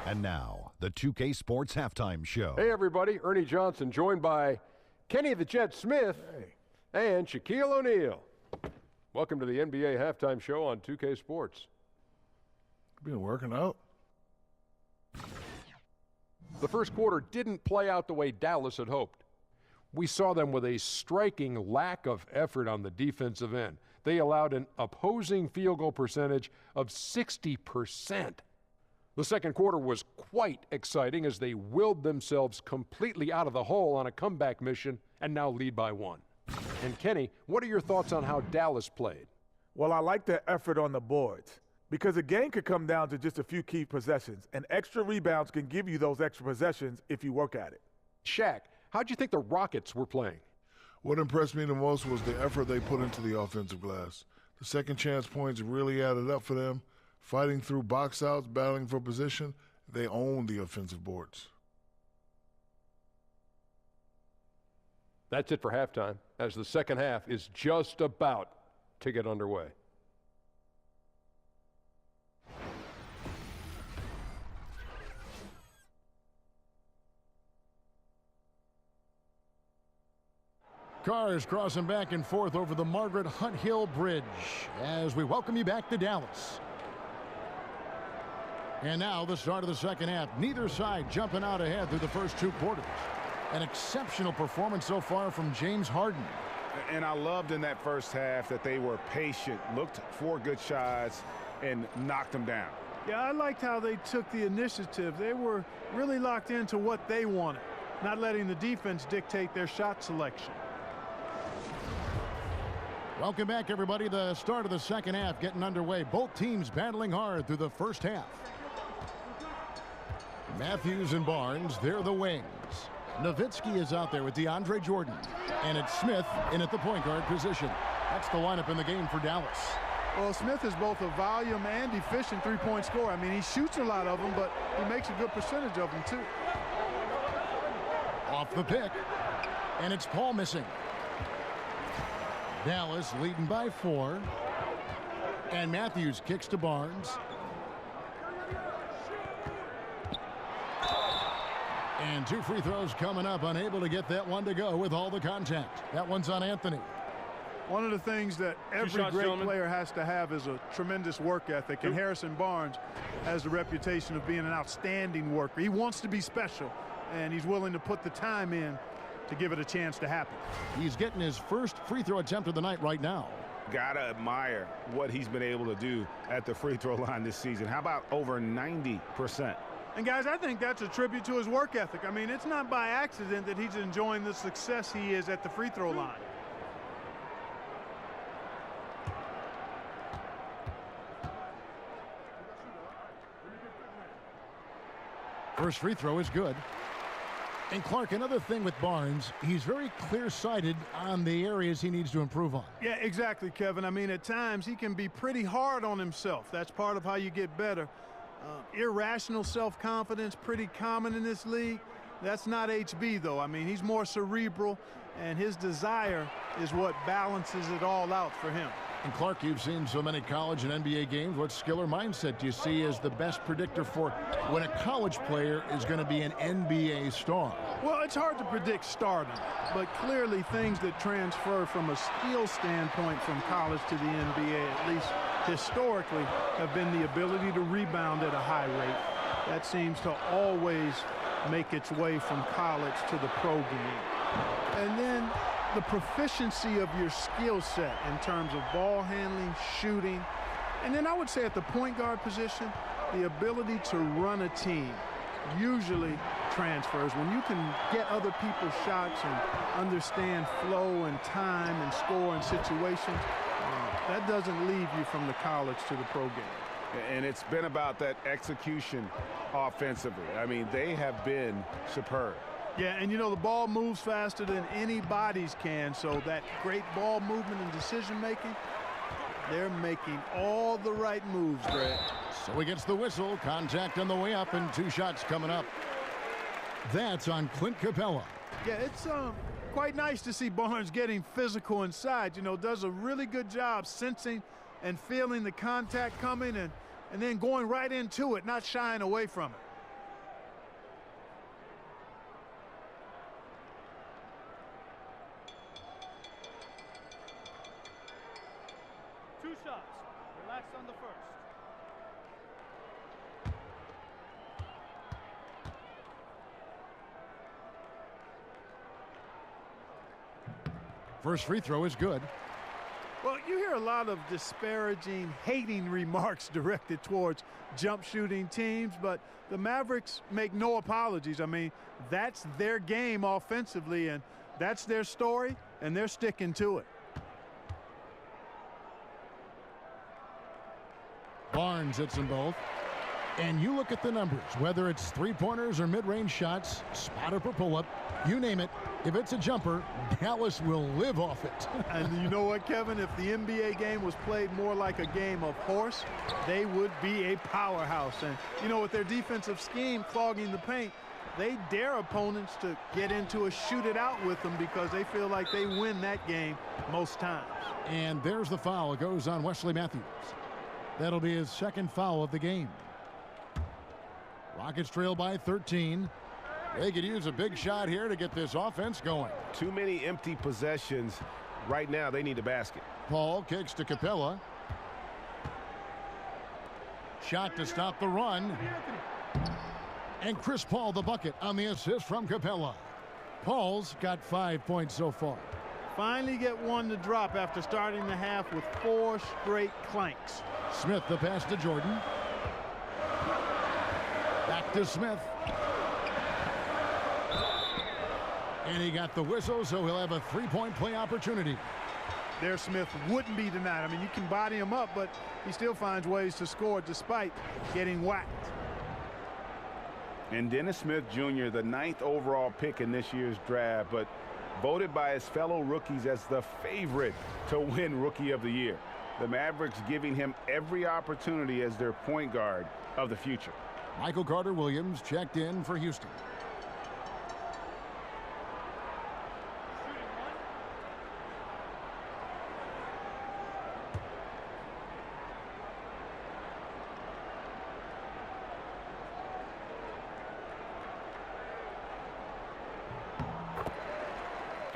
And now, the 2K Sports Halftime Show. Hey, everybody. Ernie Johnson, joined by Kenny the Jet Smith and Shaquille O'Neal. Welcome to the NBA Halftime Show on 2K Sports. Been working out. The first quarter didn't play out the way Dallas had hoped. We saw them with a striking lack of effort on the defensive end. They allowed an opposing field goal percentage of 60%. The second quarter was quite exciting as they willed themselves completely out of the hole on a comeback mission and now lead by 1. And Kenny, what are your thoughts on how Dallas played? Well, I like their effort on the boards because a game could come down to just a few key possessions, and extra rebounds can give you those extra possessions if you work at it. Shaq, how'd you think the Rockets were playing? What impressed me the most was the effort they put into the offensive glass. The second chance points really added up for them. Fighting through box outs, battling for position, they owned the offensive boards. That's it for halftime, as the second half is just about to get underway. Cars crossing back and forth over the Margaret Hunt Hill Bridge as we welcome you back to Dallas. And now the start of the second half. Neither side jumping out ahead through the first 2 quarters. An exceptional performance so far from James Harden. And I loved in that first half that they were patient, looked for good shots, and knocked them down. Yeah, I liked how they took the initiative. They were really locked into what they wanted, not letting the defense dictate their shot selection. Welcome back, everybody. The start of the second half getting underway. Both teams battling hard through the first half. Matthews and Barnes, they're the wings. Nowitzki is out there with DeAndre Jordan. And it's Smith in at the point guard position. That's the lineup in the game for Dallas. Well, Smith is both a volume and efficient three-point scorer. I mean, he shoots a lot of them, but he makes a good percentage of them, too. Off the pick. And it's Paul missing. Dallas leading by 4. And Matthews kicks to Barnes. And 2 free throws coming up. Unable to get that one to go with all the contact. That one's on Anthony. One of the things that every great player has to have is a tremendous work ethic. And Harrison Barnes has the reputation of being an outstanding worker. He wants to be special, and he's willing to put the time in to give it a chance to happen. He's getting his first free throw attempt of the night right now. Gotta admire what he's been able to do at the free throw line this season. How about over 90%? And guys, I think that's a tribute to his work ethic. I mean, it's not by accident that he's enjoying the success he is at the free throw line. First free throw is good. And Clark, another thing with Barnes, he's very clear-sighted on the areas he needs to improve on. Yeah, exactly, Kevin. I mean, at times he can be pretty hard on himself. That's part of how you get better. Irrational self-confidence, pretty common in this league. That's not HB, though. I mean, he's more cerebral, and his desire is what balances it all out for him. And Clark, you've seen so many college and NBA games. What skill or mindset do you see as the best predictor for when a college player is going to be an NBA star? Well, it's hard to predict stardom, but clearly things that transfer from a skill standpoint from college to the NBA, at least historically, have been the ability to rebound at a high rate. That seems to always make its way from college to the pro game. And then the proficiency of your skill set in terms of ball handling, shooting, and then I would say at the point guard position, the ability to run a team usually transfers. When you can get other people's shots and understand flow and time and score in situations, that doesn't leave you from the college to the pro game. And it's been about that execution offensively. I mean, they have been superb. Yeah, and you know, the ball moves faster than any bodies can, so that great ball movement and decision-making, they're making all the right moves, Greg. So he gets the whistle, contact on the way up, and 2 shots coming up. That's on Clint Capella. Yeah, it's quite nice to see Barnes getting physical inside. You know, does a really good job sensing and feeling the contact coming and then going right into it, not shying away from it. First free throw is good. Well, You hear a lot of disparaging, hating remarks directed towards jump shooting teams, but the Mavericks make no apologies. I mean, that's their game offensively, and that's their story, and they're sticking to it. Barnes hits them both. And you look at the numbers, whether it's three-pointers or mid-range shots, spot up or pull-up, you name it. If it's a jumper, Dallas will live off it. And you know what, Kevin? If the NBA game was played more like a game of horse, they would be a powerhouse. And, you know, with their defensive scheme clogging the paint, they dare opponents to get into a shoot-it-out with them because they feel like they win that game most times. And there's the foul. It goes on Wesley Matthews. That'll be his second foul of the game. Rockets trail by 13. They could use a big shot here to get this offense going. Too many empty possessions. Right now, they need a basket. Paul kicks to Capella. Shot to stop the run. And Chris Paul the bucket on the assist from Capella. Paul's got 5 points so far. Finally get one to drop after starting the half with 4 straight clanks. Smith the pass to Jordan. Back to Smith. And he got the whistle, so he'll have a three-point play opportunity. There, Smith wouldn't be denied. I mean, you can body him up, but he still finds ways to score despite getting whacked. And Dennis Smith Jr., the 9th overall pick in this year's draft, but voted by his fellow rookies as the favorite to win Rookie of the Year. The Mavericks giving him every opportunity as their point guard of the future. Michael Carter-Williams checked in for Houston.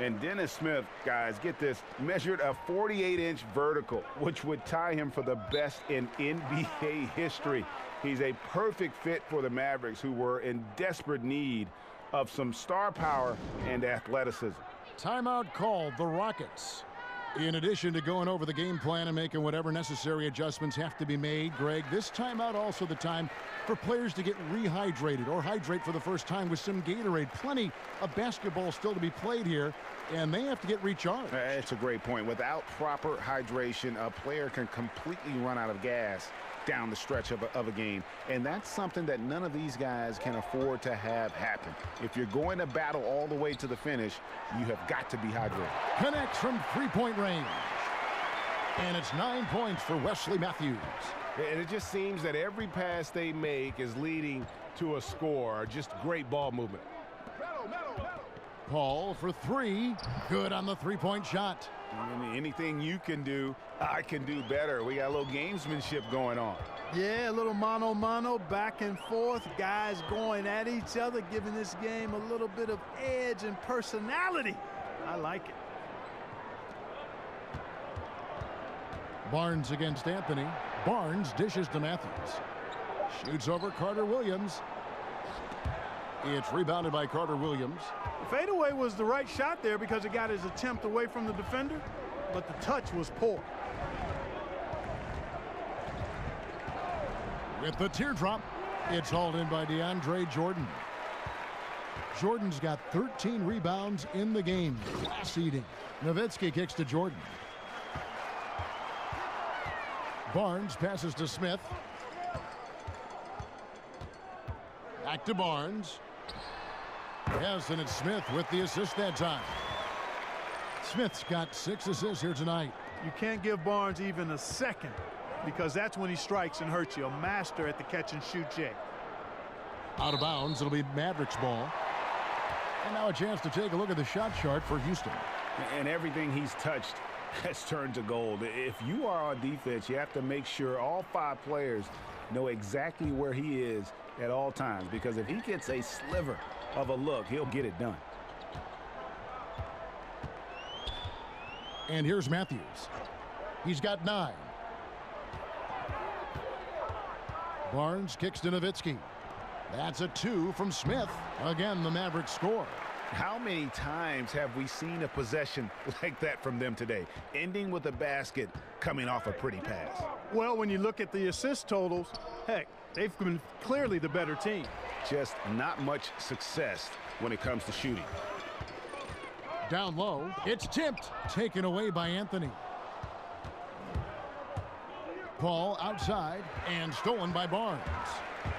And Dennis Smith, guys, get this, measured a 48-inch vertical, which would tie him for the best in NBA history. He's a perfect fit for the Mavericks, who were in desperate need of some star power and athleticism. Timeout called, the Rockets. In addition to going over the game plan and making whatever necessary adjustments have to be made, Greg, this timeout also the time for players to get rehydrated or hydrate for the first time with some Gatorade. Plenty of basketball still to be played here, and they have to get recharged. It's a great point. Without proper hydration, a player can completely run out of gas down the stretch of a game. And that's something that none of these guys can afford to have happen. If you're going to battle all the way to the finish, you have got to be hydrated. Connects from three-point range. And it's 9 points for Wesley Matthews. And it just seems that every pass they make is leading to a score. Just great ball movement. Paul for three. Good on the three-point shot. Anything you can do, I can do better. We got a little gamesmanship going on. Yeah, a little mano-mano, back and forth. Guys going at each other, giving this game a little bit of edge and personality. I like it. Barnes against Anthony. Barnes dishes to Matthews. Shoots over Carter-Williams. It's rebounded by Carter-Williams. Fadeaway was the right shot there because it got his attempt away from the defender, but the touch was poor. With the teardrop, it's hauled in by DeAndre Jordan. Jordan's got 13 rebounds in the game. Class-eating. Nowitzki kicks to Jordan. Barnes passes to Smith. Back to Barnes. Yes, and it's Smith with the assist that time. Smith's got 6 assists here tonight. You can't give Barnes even a second because that's when he strikes and hurts you. A master at the catch and shoot, Jay. Out of bounds, it'll be Mavericks ball. And now a chance to take a look at the shot chart for Houston. And everything he's touched has turned to gold. If you are on defense, you have to make sure all 5 players know exactly where he is at all times, because if he gets a sliver of a look, he'll get it done. And here's Matthews. He's got 9. Barnes kicks to Nowitzki. That's a 2 from Smith. Again, the Mavericks score. How many times have we seen a possession like that from them today, ending with a basket coming off a pretty pass? Well, when you look at the assist totals, heck, they've been clearly the better team. Just not much success when it comes to shooting. Down low, it's tipped, taken away by Anthony. Ball outside and stolen by Barnes.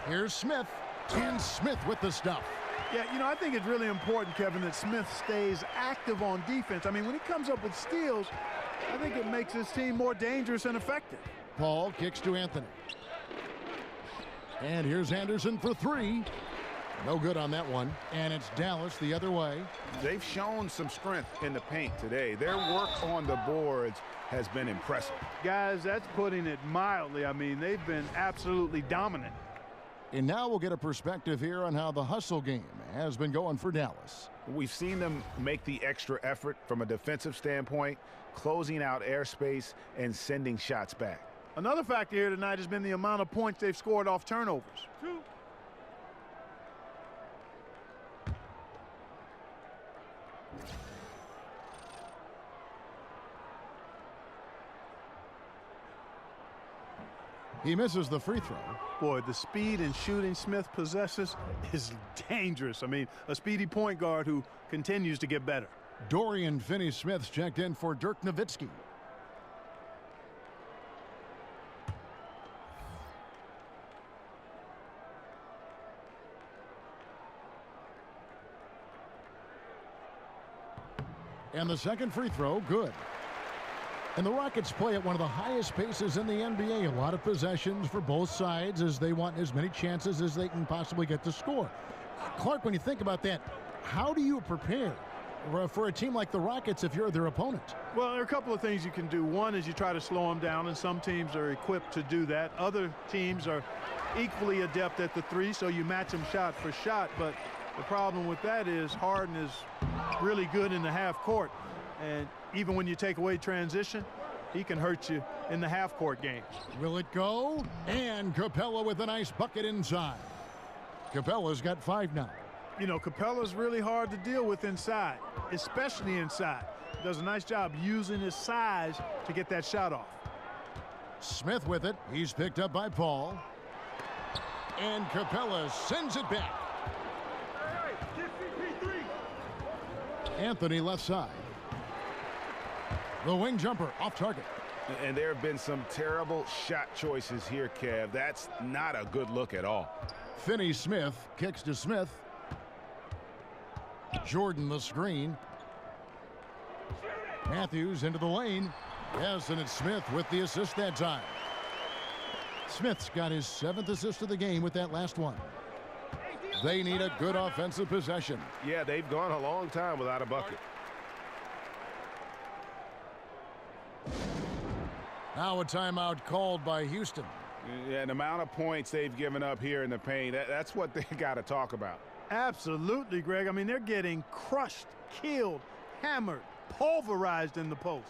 Here's Smith, and Smith with the stuff. Yeah, you know, I think it's really important, Kevin, that Smith stays active on defense. I mean, when he comes up with steals, I think it makes his team more dangerous and effective. Paul kicks to Anthony. And here's Anderson for three. No good on that one. And it's Dallas the other way. They've shown some strength in the paint today. Their work on the boards has been impressive. Guys, that's putting it mildly. I mean, they've been absolutely dominant. And now we'll get a perspective here on how the hustle game has been going for Dallas. We've seen them make the extra effort from a defensive standpoint, closing out airspace and sending shots back. Another factor here tonight has been the amount of points they've scored off turnovers. He misses the free throw. Boy, the speed and shooting Smith possesses is dangerous. I mean, a speedy point guard who continues to get better. Dorian Finney-Smith's checked in for Dirk Nowitzki. And the second free throw, good. And the Rockets play at one of the highest paces in the NBA. A lot of possessions for both sides as they want as many chances as they can possibly get to score. Clark, when you think about that, how do you prepare for a team like the Rockets if you're their opponent? Well, there are a couple of things you can do. One is you try to slow them down, and some teams are equipped to do that. Other teams are equally adept at the three, so you match them shot for shot. But the problem with that is Harden is really good in the half court. And even when you take away transition, he can hurt you in the half-court games. Will it go? And Capella with a nice bucket inside. Capella's got 5 now. You know, Capella's really hard to deal with inside, especially inside. Does a nice job using his size to get that shot off. Smith with it. He's picked up by Paul. And Capella sends it back. Anthony left side. The wing jumper off target. And there have been some terrible shot choices here, Kev. That's not a good look at all. Finney-Smith kicks to Smith. Jordan the screen. Matthews into the lane. Yes, and it's Smith with the assist that time. Smith's got his 7th assist of the game with that last one. They need a good offensive possession. Yeah, they've gone a long time without a bucket. Now a timeout called by Houston. Yeah, the amount of points they've given up here in the paint, that's what they got to talk about. Absolutely, Greg. I mean, they're getting crushed, killed, hammered, pulverized in the post.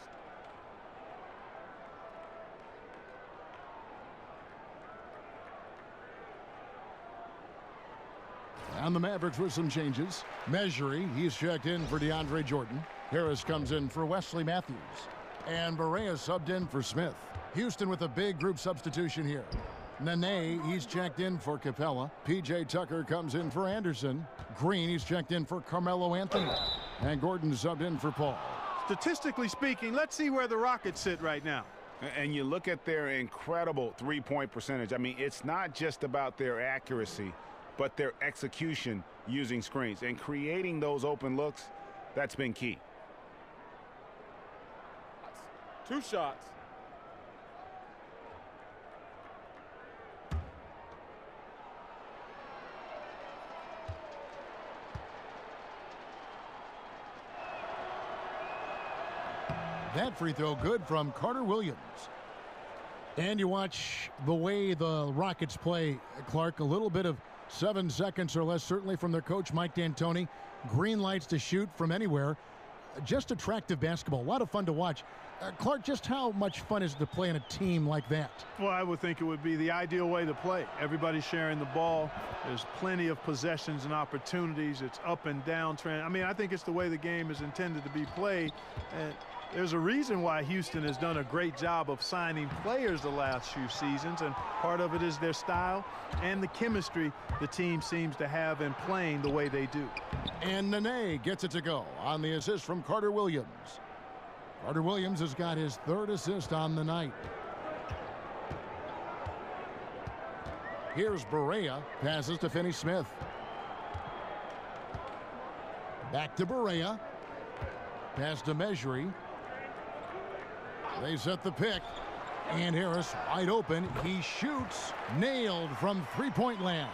And the Mavericks with some changes. Measury, he's checked in for DeAndre Jordan. Harris comes in for Wesley Matthews. And Barea subbed in for Smith. Houston with a big group substitution here. Nene, he's checked in for Capella. P.J. Tucker comes in for Anderson. Green, he's checked in for Carmelo Anthony. And Gordon subbed in for Paul. Statistically speaking, let's see where the Rockets sit right now. And you look at their incredible three-point percentage. I mean, it's not just about their accuracy, but their execution using screens. And creating those open looks, that's been key. 2 shots. That free throw good from Carter Williams. And you watch the way the Rockets play, Clark, a little bit of 7 seconds or less, certainly from their coach, Mike D'Antoni. Green lights to shoot from anywhere. just attractive basketball. A lot of fun to watch. Clark, just how much fun is it to play in a team like that? Well, I would think it would be the ideal way to play. Everybody's sharing the ball. There's plenty of possessions and opportunities. It's up and down trend. I mean, I think it's the way the game is intended to be played. And there's a reason why Houston has done a great job of signing players the last few seasons, and part of it is their style and the chemistry the team seems to have in playing the way they do. And Nene gets it to go on the assist from Carter Williams. Carter Williams has got his 3rd assist on the night. Here's Barea, passes to Finney-Smith. Back to Barea. Pass to Mejri. They set the pick. And Harris wide open. He shoots. Nailed from three-point land.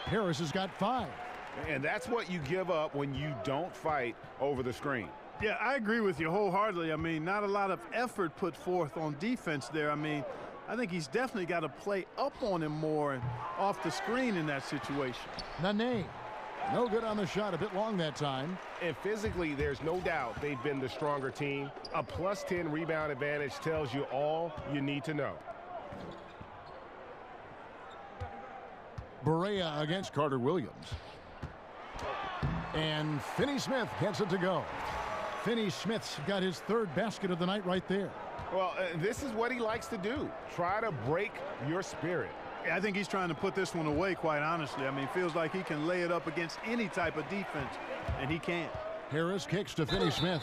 Harris has got 5. And that's what you give up when you don't fight over the screen. Yeah, I agree with you wholeheartedly. I mean, not a lot of effort put forth on defense there. I mean, I think he's definitely got to play up on him more and off the screen in that situation. Nene, no good on the shot, a bit long that time. And physically, there's no doubt they've been the stronger team. A +10 rebound advantage tells you all you need to know. Barea against Carter Williams. And Finney-Smith gets it to go. Finney-Smith's got his 3rd basket of the night right there. Well, this is what he likes to do. Try to break your spirit. Yeah, I think he's trying to put this one away, quite honestly. I mean, it feels like he can lay it up against any type of defense, and he can't. Harris kicks to Finney-Smith.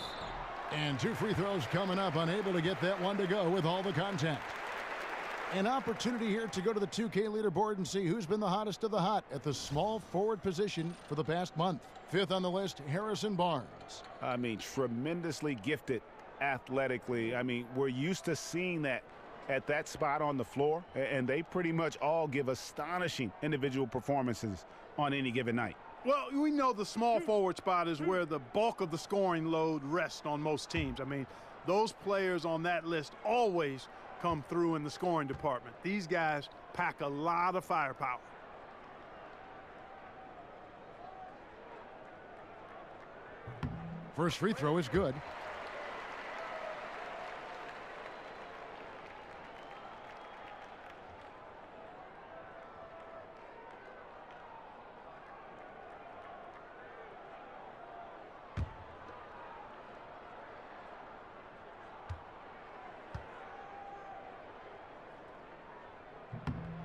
And 2 free throws coming up, unable to get that one to go with all the contact. An opportunity here to go to the 2K leaderboard and see who's been the hottest of the hot at the small forward position for the past month. 5th on the list, Harrison Barnes. I mean, tremendously gifted athletically. I mean, we're used to seeing that at that spot on the floor, and they pretty much all give astonishing individual performances on any given night. Well, we know the small forward spot is where the bulk of the scoring load rests on most teams. I mean, those players on that list always come through in the scoring department. These guys pack a lot of firepower. First free throw is good.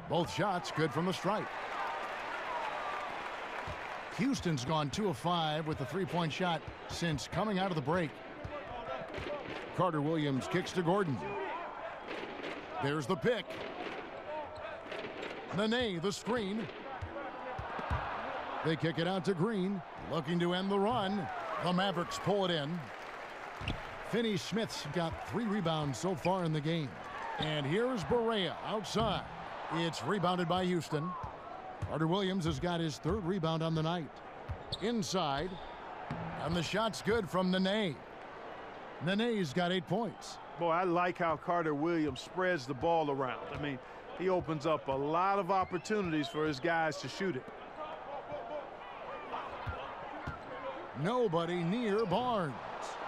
Both shots good from the stripe. Houston's gone 2 of 5 with the 3-point shot since coming out of the break. Carter Williams kicks to Gordon. There's the pick. Nene, the screen. They kick it out to Green, looking to end the run. The Mavericks pull it in. Finney-Smith's got 3 rebounds so far in the game. And here's Barea outside. It's rebounded by Houston. Carter Williams has got his 3rd rebound on the night. Inside. And the shot's good from Nene. Nene's got 8 points. Boy, I like how Carter Williams spreads the ball around. I mean, he opens up a lot of opportunities for his guys to shoot it. Nobody near Barnes.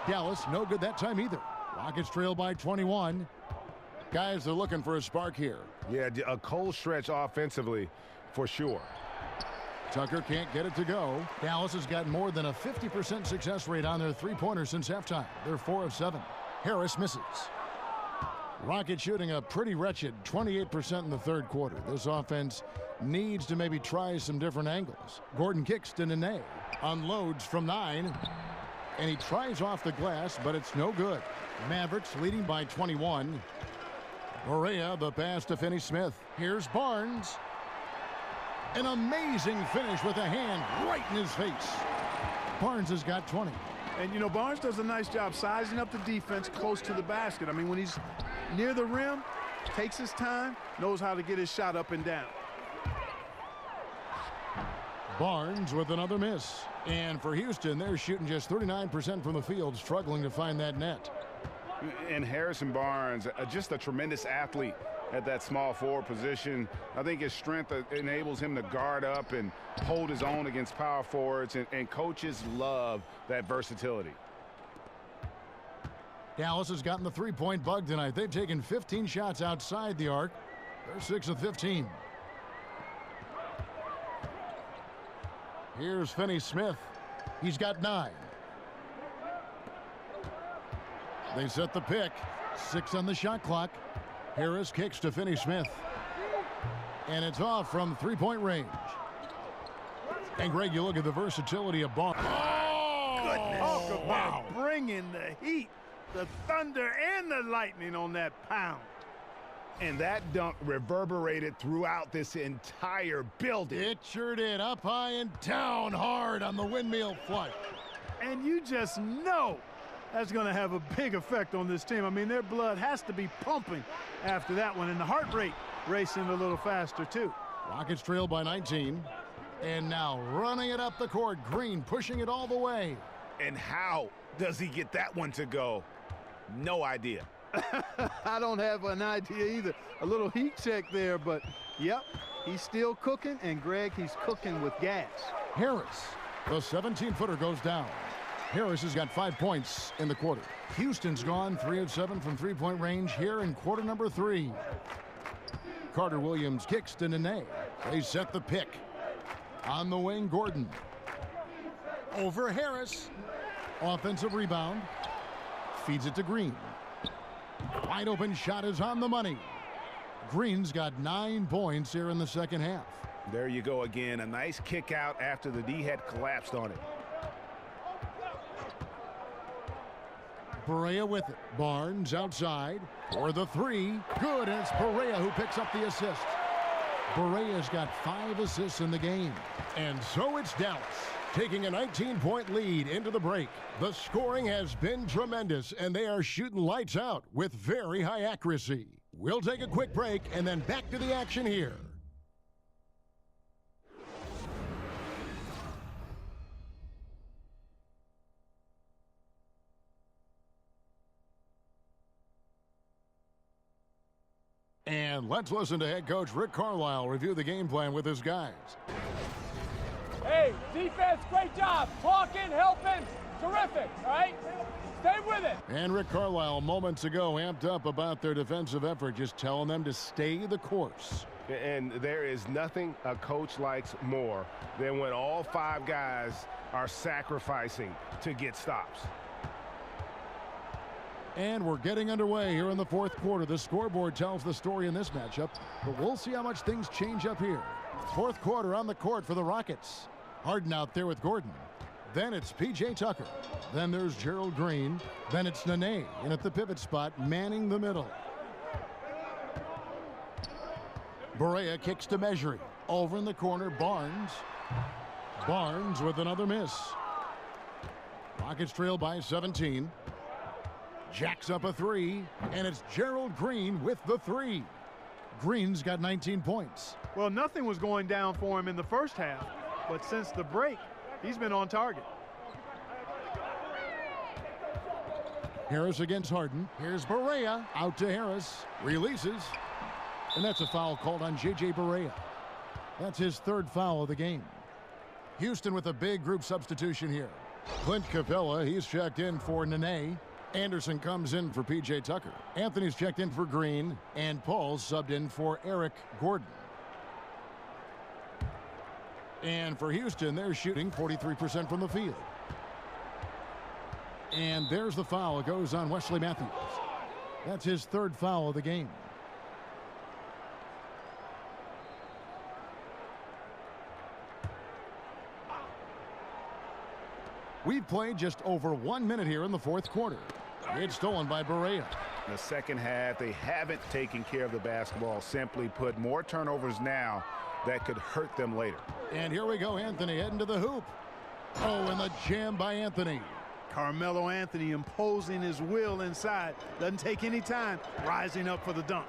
Dallas, no good that time either. Rockets trail by 21. Guys are looking for a spark here. Yeah, a cold stretch offensively for sure. Tucker can't get it to go. Dallas has got more than a 50% success rate on their 3-pointers since halftime. They're 4 of 7. Harris misses. Rockets shooting a pretty wretched 28% in the 3rd quarter. This offense needs to maybe try some different angles. Gordon kicks to Nene. Unloads from 9. And he tries off the glass, but it's no good. Mavericks leading by 21. Barea, the pass to Finney-Smith. Here's Barnes. An amazing finish with a hand right in his face. Barnes has got 20. And, you know, Barnes does a nice job sizing up the defense close to the basket. I mean, when he's near the rim, takes his time, knows how to get his shot up and down. Barnes with another miss. And for Houston, they're shooting just 39% from the field, struggling to find that net. And Harrison Barnes, just a tremendous athlete at that small forward position. I think his strength enables him to guard up and hold his own against power forwards, and coaches love that versatility. Dallas has gotten the three-point bug tonight. They've taken 15 shots outside the arc. They're 6 of 15. Here's Finney-Smith. He's got 9. They set the pick. 6 on the shot clock. Harris kicks to Finney-Smith. And it's off from three-point range. And, Greg, you look at the versatility of Barnes. Oh, goodness. Talk about bringing the heat, the thunder, and the lightning on that pound. And that dunk reverberated throughout this entire building. It sure did. Up high and down hard on the windmill flush. And you just know that's going to have a big effect on this team. I mean, their blood has to be pumping after that one, and the heart rate racing a little faster, too. Rockets trail by 19. And now running it up the court. Green pushing it all the way. And how does he get that one to go? No idea. I don't have an idea either. A little heat check there, but yep, he's still cooking, and Greg, he's cooking with gas. Harris, the 17-footer goes down. Harris has got 5 points in the quarter. Houston's gone 3 of 7 from three-point range here in quarter number 3. Carter Williams kicks to Nene. They set the pick. On the wing, Gordon. Over Harris. Offensive rebound. Feeds it to Green. Wide open shot is on the money. Green's got 9 points here in the second half. There you go again. A nice kick out after the D had collapsed on it. Perea with it. Barnes outside for the 3. Good, and it's Perea who picks up the assist. Perea's got 5 assists in the game. And so it's Dallas taking a 19-point lead into the break. The scoring has been tremendous, and they are shooting lights out with very high accuracy. We'll take a quick break and then back to the action here. And let's listen to head coach Rick Carlisle review the game plan with his guys. Hey, defense, great job. Talking, helping, terrific, all right? Stay with it. And Rick Carlisle moments ago amped up about their defensive effort, just telling them to stay the course. And there is nothing a coach likes more than when all 5 guys are sacrificing to get stops. And we're getting underway here in the fourth quarter. The scoreboard tells the story in this matchup, but we'll see how much things change up here. Fourth quarter on the court for the Rockets. Harden out there with Gordon. Then it's P.J. Tucker. Then there's Gerald Green. Then it's Nene in at the pivot spot, manning the middle. Berea kicks to Measuring. Over in the corner, Barnes. Barnes with another miss. Rockets trail by 17. Jacks up a 3, and it's Gerald Green with the 3. Green's got 19 points. Well, nothing was going down for him in the first half, but since the break, he's been on target. Harris against Harden. Here's Berea out to Harris. Releases. And that's a foul called on J.J. Berea. That's his 3rd foul of the game. Houston with a big group substitution here. Clint Capella, he's checked in for Nene. Anderson comes in for P.J. Tucker. Anthony's checked in for Green. And Paul's subbed in for Eric Gordon. And for Houston, they're shooting 43% from the field. And there's the foul. It goes on Wesley Matthews. That's his 3rd foul of the game. We've played just over 1 minute here in the fourth quarter. It's stolen by Berea. In the second half, they haven't taken care of the basketball. Simply put, more turnovers now that could hurt them later. And here we go, Anthony heading to the hoop. Oh, and the jam by Anthony. Carmelo Anthony imposing his will inside. Doesn't take any time, rising up for the dunk.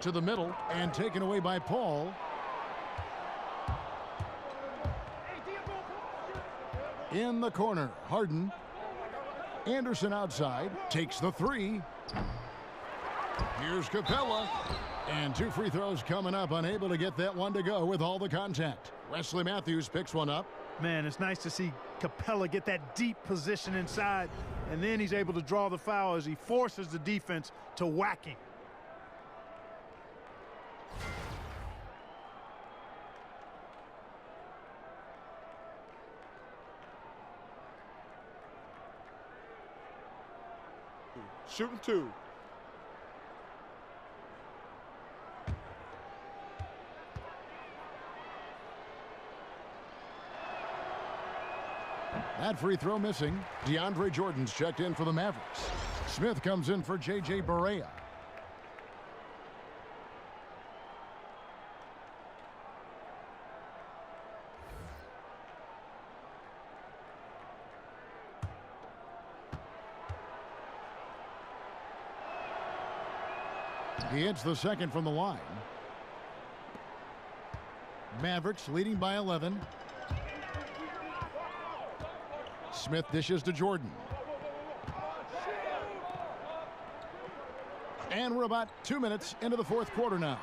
To the middle and taken away by Paul. In the corner, Harden. Anderson outside, takes the 3. Here's Capella. And 2 free throws coming up, unable to get that one to go with all the contact. Wesley Matthews picks one up. Man, it's nice to see Capella get that deep position inside, and then he's able to draw the foul as he forces the defense to whack him. Shooting 2. That free throw missing. DeAndre Jordan's checked in for the Mavericks. Smith comes in for J.J. Barea. He hits the second from the line. Mavericks leading by 11. Smith dishes to Jordan. And we're about 2 minutes into the fourth quarter now.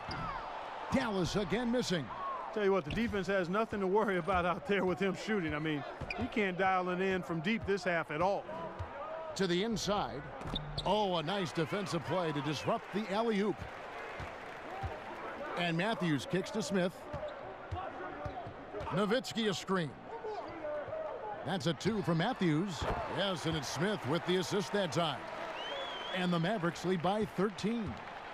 Dallas again missing. Tell you what, the defense has nothing to worry about out there with him shooting. I mean, he can't dial it in from deep this half at all. To the inside. Oh, a nice defensive play to disrupt the alley-oop. And Matthews kicks to Smith. Nowitzki a screen. That's a 2 from Matthews. Yes, and it's Smith with the assist that time. And the Mavericks lead by 13.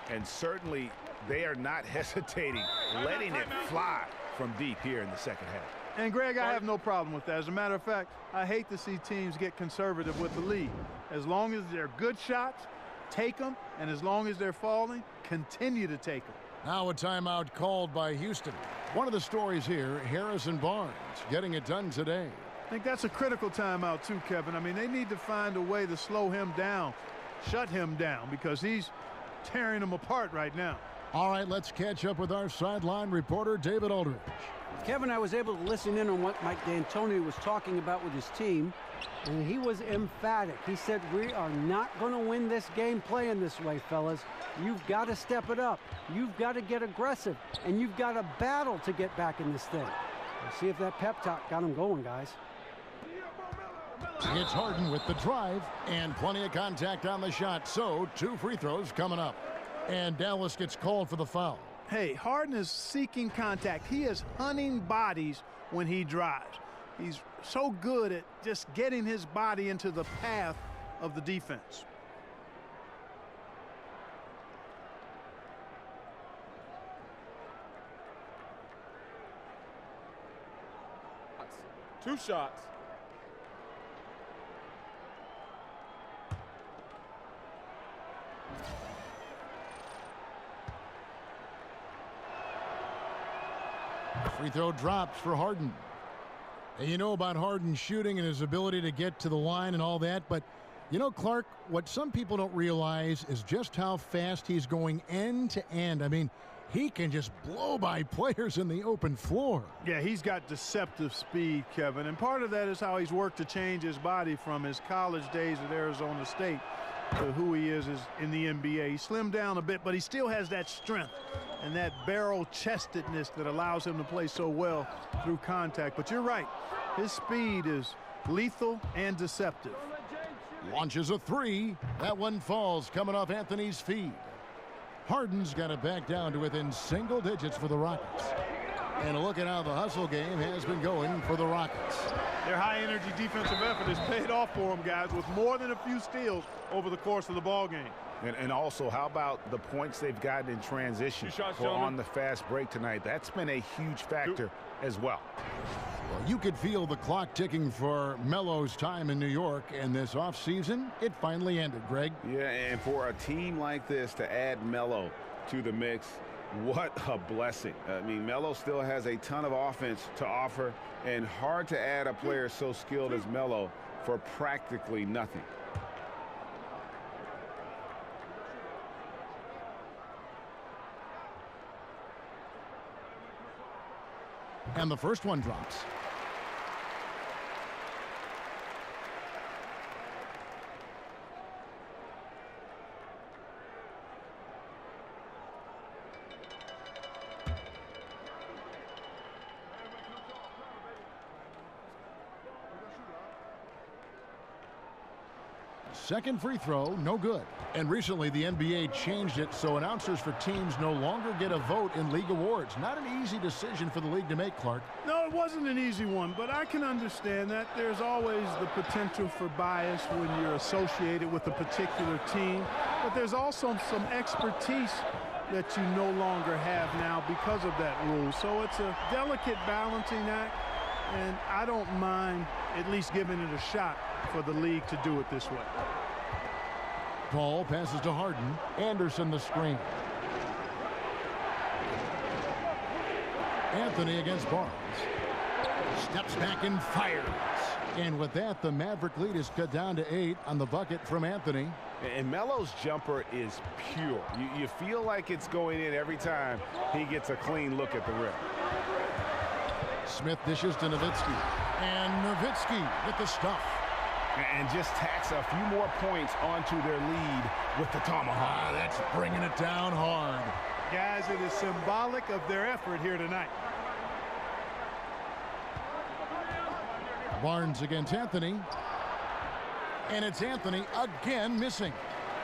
And certainly they are not hesitating, letting it fly from deep here in the second half. And, Greg, I have no problem with that. As a matter of fact, I hate to see teams get conservative with the lead. As long as they're good shots, take them. And as long as they're falling, continue to take them. Now a timeout called by Houston. One of the stories here, Harrison Barnes getting it done today. I think that's a critical timeout too, Kevin. I mean, they need to find a way to slow him down, shut him down, because he's tearing them apart right now. All right, let's catch up with our sideline reporter, David Aldridge. Kevin, I was able to listen in on what Mike D'Antoni was talking about with his team, and he was emphatic. He said, we are not going to win this game playing this way, fellas. You've got to step it up. You've got to get aggressive, and you've got to battle to get back in this thing. We'll see if that pep talk got him going, guys. It's Harden with the drive and plenty of contact on the shot. So 2 free throws coming up. And Dallas gets called for the foul. Hey, Harden is seeking contact. He is hunting bodies when he drives. He's so good at just getting his body into the path of the defense. Two shots. Free throw drops for Harden. And you know about Harden shooting and his ability to get to the line and all that, but you know, Clark, what some people don't realize is just how fast he's going end to end. I mean, he can just blow by players in the open floor. Yeah, he's got deceptive speed, Kevin, and part of that is how he's worked to change his body from his college days at Arizona State to who he is in the NBA. He slimmed down a bit, but he still has that strength and that barrel-chestedness that allows him to play so well through contact. But you're right, his speed is lethal and deceptive. Launches a 3. That one falls coming off Anthony's feet. Harden's got it back down to within single digits for the Rockets. And a look at how the hustle game has been going for the Rockets. Their high-energy defensive effort has paid off for them, guys, with more than a few steals over the course of the ball game. And also, how about the points they've gotten in transition or on the fast break tonight? That's been a huge factor as well. Well, you could feel the clock ticking for Melo's time in New York, and this offseason, it finally ended, Greg. Yeah, and for a team like this to add Melo to the mix, what a blessing. I mean, Melo still has a ton of offense to offer, and hard to add a player so skilled as Melo for practically nothing. And the first one drops. Second free throw, no good. And recently the NBA changed it so announcers for teams no longer get a vote in league awards. Not an easy decision for the league to make, Clark. No, it wasn't an easy one, but I can understand that. There's always the potential for bias when you're associated with a particular team, but there's also some expertise that you no longer have now because of that rule. So it's a delicate balancing act, and I don't mind at least giving it a shot for the league to do it this way. Paul passes to Harden. Anderson the screen. Anthony against Barnes. Steps back and fires. And with that, the Maverick lead is cut down to 8 on the bucket from Anthony. And Melo's jumper is pure. You feel like it's going in every time he gets a clean look at the rim. Smith dishes to Nowitzki. And Nowitzki with the stuff. And just tacks a few more points onto their lead with the tomahawk. That's bringing it down hard. Guys, it is symbolic of their effort here tonight. Barnes against Anthony. And it's Anthony again missing.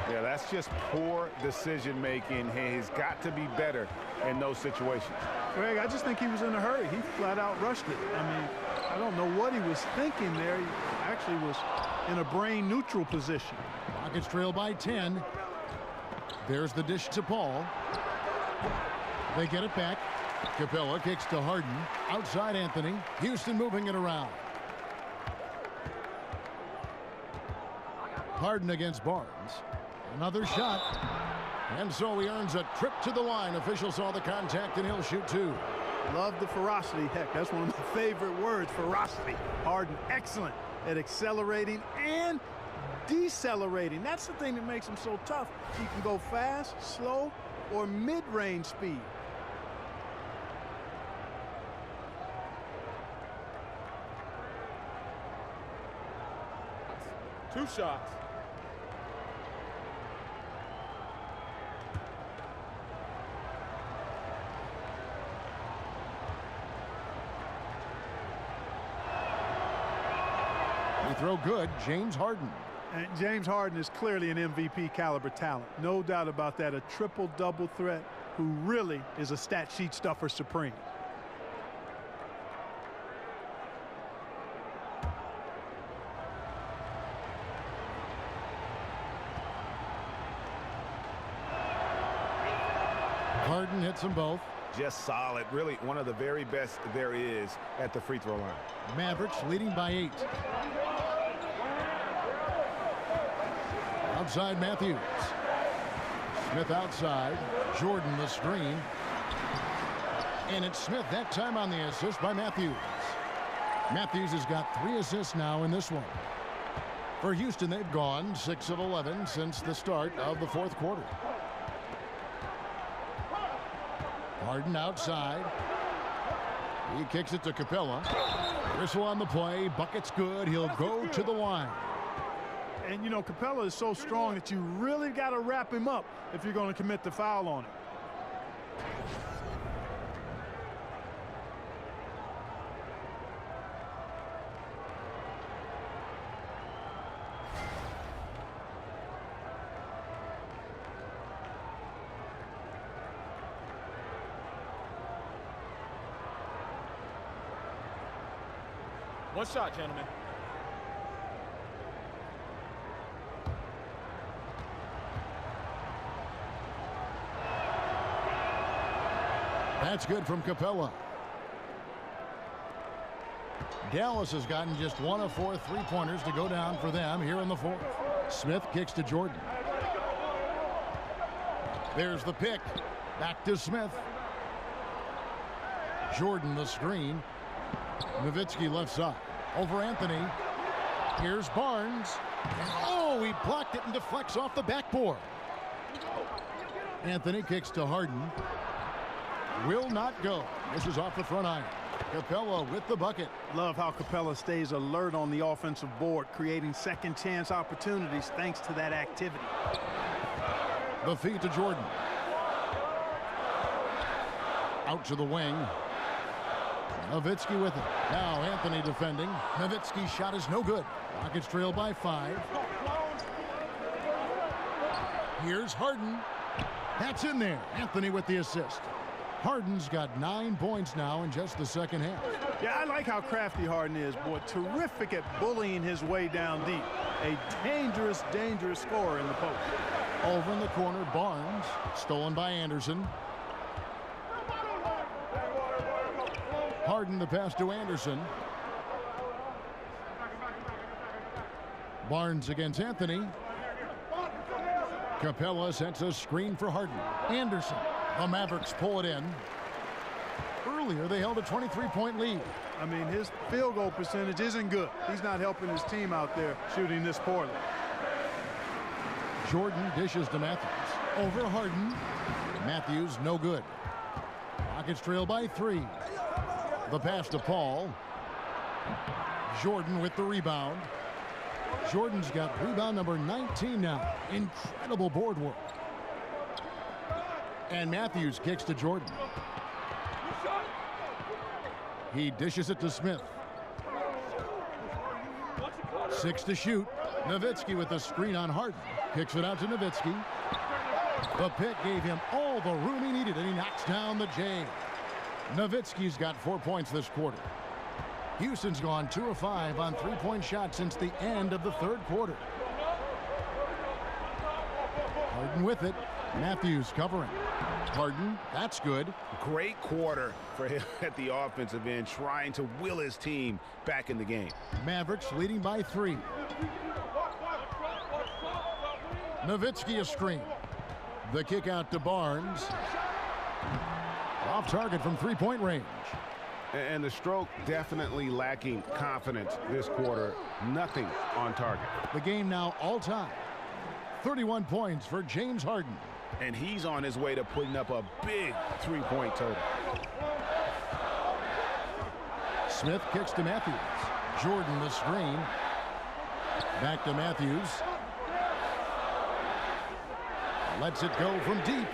Yeah, that's just poor decision making. He's got to be better in those situations. Greg, I just think he was in a hurry. He flat out rushed it. I mean, I don't know what he was thinking there. He actually was in a brain neutral position. Rockets trail by 10. There's the dish to Paul. They get it back. Capella kicks to Harden. Outside Anthony. Houston moving it around. Harden against Barnes. Another shot. And so he earns a trip to the line. Official saw the contact and he'll shoot 2. Love the ferocity. Heck, that's one of my favorite words, ferocity. Harden, excellent at accelerating and decelerating. That's the thing that makes him so tough. He can go fast, slow, or mid-range speed. Two shots. They throw good. James Harden. And James Harden is clearly an MVP caliber talent. No doubt about that. A triple-double threat who really is a stat sheet stuffer supreme. Harden hits them both. Just solid. Really one of the very best there is at the free throw line. Mavericks leading by 8. Outside Matthews. Smith outside. Jordan the screen. And it's Smith that time on the assist by Matthews. Matthews has got 3 assists now in this one. For Houston, they've gone 6 of 11 since the start of the 4th quarter. Harden outside. He kicks it to Capella. Whistle on the play. Bucket's good. He'll go to the line. And, you know, Capella is so strong that you really got to wrap him up if you're going to commit the foul on him. One shot, gentlemen. That's good from Capella. Dallas has gotten just 1 of 4 3-pointers to go down for them here in the 4th. Smith kicks to Jordan. There's the pick. Back to Smith. Jordan the screen. Nowitzki left side. Over Anthony. Here's Barnes. Oh, he blocked it and deflects off the backboard. Anthony kicks to Harden. Will not go. This is off the front iron. Capella with the bucket. Love how Capella stays alert on the offensive board, creating second chance opportunities thanks to that activity. The feed to Jordan. Out to the wing. Nowitzki with it. Now Anthony defending. Nowitzki's shot is no good. Rockets trail by 5. Here's Harden. That's in there. Anthony with the assist. Harden's got 9 points now in just the second half. Yeah, I like how crafty Harden is, boy. Terrific at bullying his way down deep. A dangerous, dangerous scorer in the post. Over in the corner, Barnes. Stolen by Anderson. Harden the pass to Anderson. Barnes against Anthony. Capella sets a screen for Harden. Anderson. The Mavericks pull it in. Earlier, they held a 23-point lead. I mean, his field goal percentage isn't good. He's not helping his team out there shooting this poorly. Jordan dishes to Matthews. Over Harden. Matthews, no good. Rockets trail by 3. The pass to Paul. Jordan with the rebound. Jordan's got rebound number 19 now. Incredible board work. And Matthews kicks to Jordan. He dishes it to Smith. 6 to shoot. Nowitzki with the screen on Harden. Kicks it out to Nowitzki. The pick gave him all the room he needed, and he knocks down the J. Nowitzki's got 4 points this quarter. Houston's gone 2 of 5 on 3-point shots since the end of the third quarter. Harden with it. Matthews covering. Harden, that's good. Great quarter for him at the offensive end, trying to will his team back in the game. Mavericks leading by 3. Nowitzki a screen. The kick out to Barnes. Off target from 3-point range. And the stroke definitely lacking confidence this quarter. Nothing on target. The game now all time. 31 points for James Harden. And he's on his way to putting up a big 3-point total. Smith kicks to Matthews. Jordan the screen. Back to Matthews. Lets it go from deep.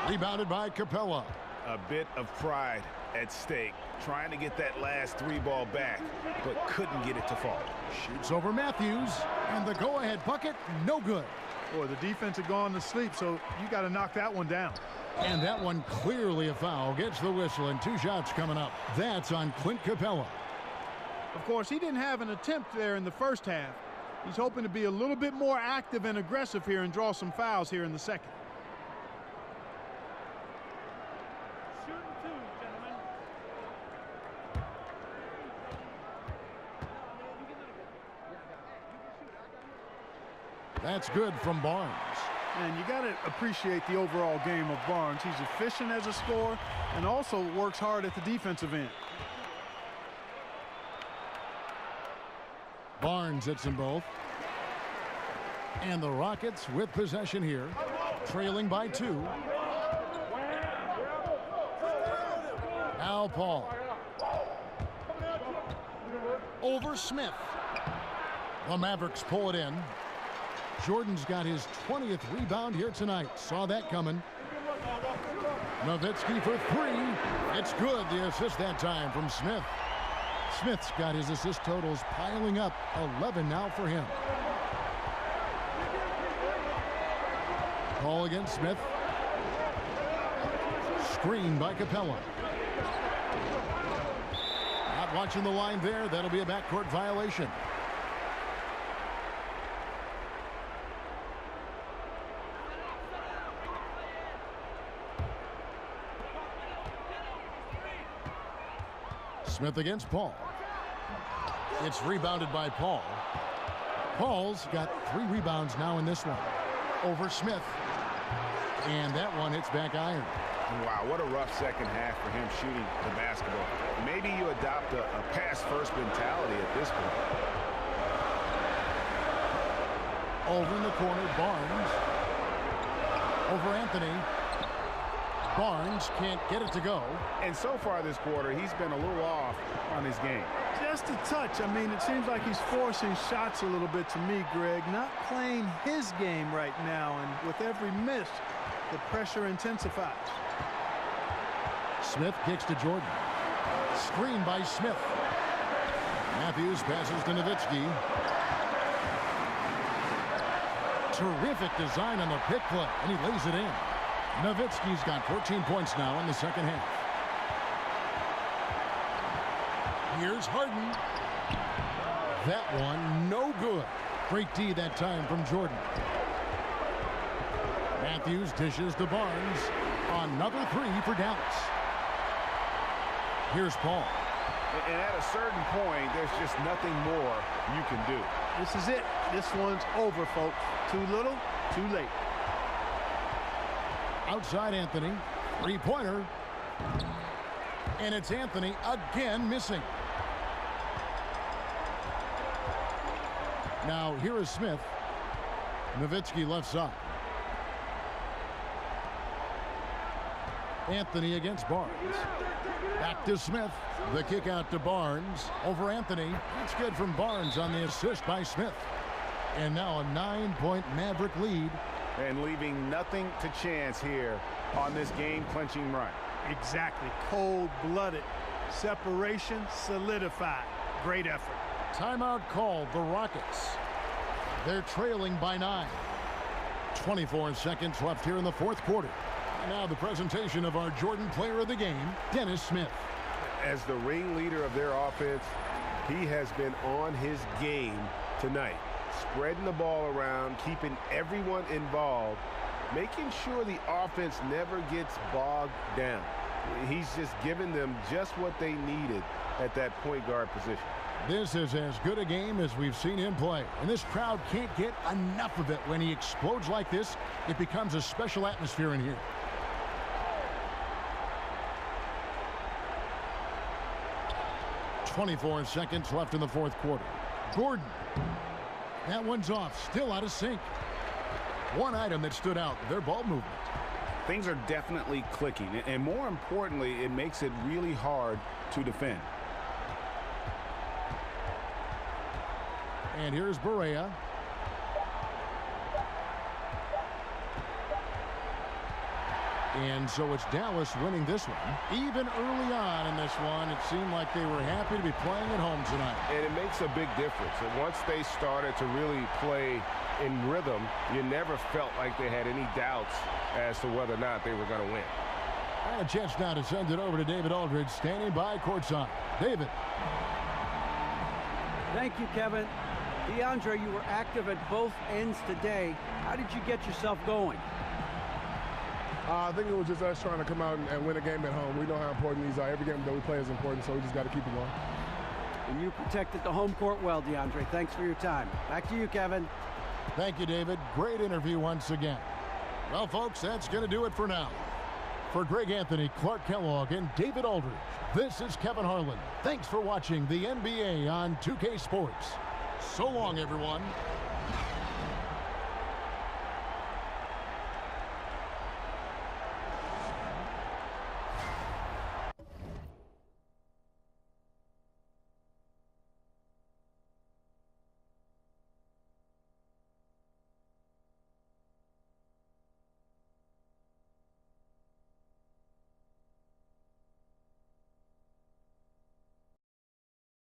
Rebounded by Capella. A bit of pride at stake, trying to get that last 3 ball back, but couldn't get it to fall. Shoots over Matthews, and the go-ahead bucket, no good. Boy, the defense had gone to sleep, so you got to knock that one down. And that one clearly a foul. Gets the whistle, and 2 shots coming up. That's on Clint Capella. Of course, he didn't have an attempt there in the first half. He's hoping to be a little bit more active and aggressive here and draw some fouls here in the second. That's good from Barnes. And you got to appreciate the overall game of Barnes. He's efficient as a scorer and also works hard at the defensive end. Barnes hits them both. And the Rockets with possession here, trailing by 2. Now Paul. Over Smith. The Mavericks pull it in. Jordan's got his 20th rebound here tonight. Saw that coming. Nowitzki for 3. It's good. The assist that time from Smith. Smith's got his assist totals piling up. 11 now for him. Call against Smith. Screen by Capella. Not watching the line there. That'll be a backcourt violation. Smith against Paul. It's rebounded by Paul. Paul's got 3 rebounds now in this one. Over Smith. And that one hits back iron. Wow, what a rough second half for him shooting the basketball. Maybe you adopt a pass-first mentality at this point. Over in the corner, Barnes. Over Anthony. Barnes can't get it to go. And so far this quarter, he's been a little off on his game. Just a touch. I mean, it seems like he's forcing shots a little bit to me, Greg. Not playing his game right now, and with every miss, the pressure intensifies. Smith kicks to Jordan. Screen by Smith. Matthews passes to Nowitzki. Terrific design on the pick play, and he lays it in. Nowitzki's got 14 points now in the second half. Here's Harden. That one, no good. Great D that time from Jordan. Matthews dishes to Barnes. Another three for Dallas. Here's Paul. And at a certain point, there's just nothing more you can do. This is it. This one's over, folks. Too little, too late. Outside Anthony. Three-pointer. And it's Anthony again missing. Now here is Smith. Nowitzki left side. Anthony against Barnes. Back to Smith. The kick out to Barnes. Over Anthony. That's good from Barnes on the assist by Smith. And now a 9-point Maverick lead. And leaving nothing to chance here on this game-clinching run. Exactly. Cold-blooded. Separation solidified. Great effort. Timeout called the Rockets. They're trailing by 9. 24 seconds left here in the fourth quarter. Now the presentation of our Jordan Player of the Game, Dennis Smith. As the ringleader of their offense, he has been on his game tonight. Spreading the ball around, keeping everyone involved, making sure the offense never gets bogged down. He's just giving them just what they needed at that point guard position. This is as good a game as we've seen him play, and this crowd can't get enough of it. When he explodes like this, it becomes a special atmosphere in here. .24 seconds left in the fourth quarter. Gordon. That one's off, still out of sync. One item that stood out, their ball movement. Things are definitely clicking, and more importantly, it makes it really hard to defend. And here's Barea. And so it's Dallas winning this one. Even early on in this one, it seemed like they were happy to be playing at home tonight. And it makes a big difference. And once they started to really play in rhythm, you never felt like they had any doubts as to whether or not they were going to win. And a chance now to send it over to David Aldridge, standing by courtside. David. Thank you, Kevin. DeAndre, you were active at both ends today. How did you get yourself going? I think it was just us trying to come out and win a game at home. We know how important these are. Every game that we play is important, so we just got to keep it going. And you protected the home court well, DeAndre. Thanks for your time. Back to you, Kevin. Thank you, David. Great interview once again. Well, folks, that's going to do it for now. For Greg Anthony, Clark Kellogg, and David Aldridge, this is Kevin Harlan. Thanks for watching the NBA on 2K Sports. So long, everyone.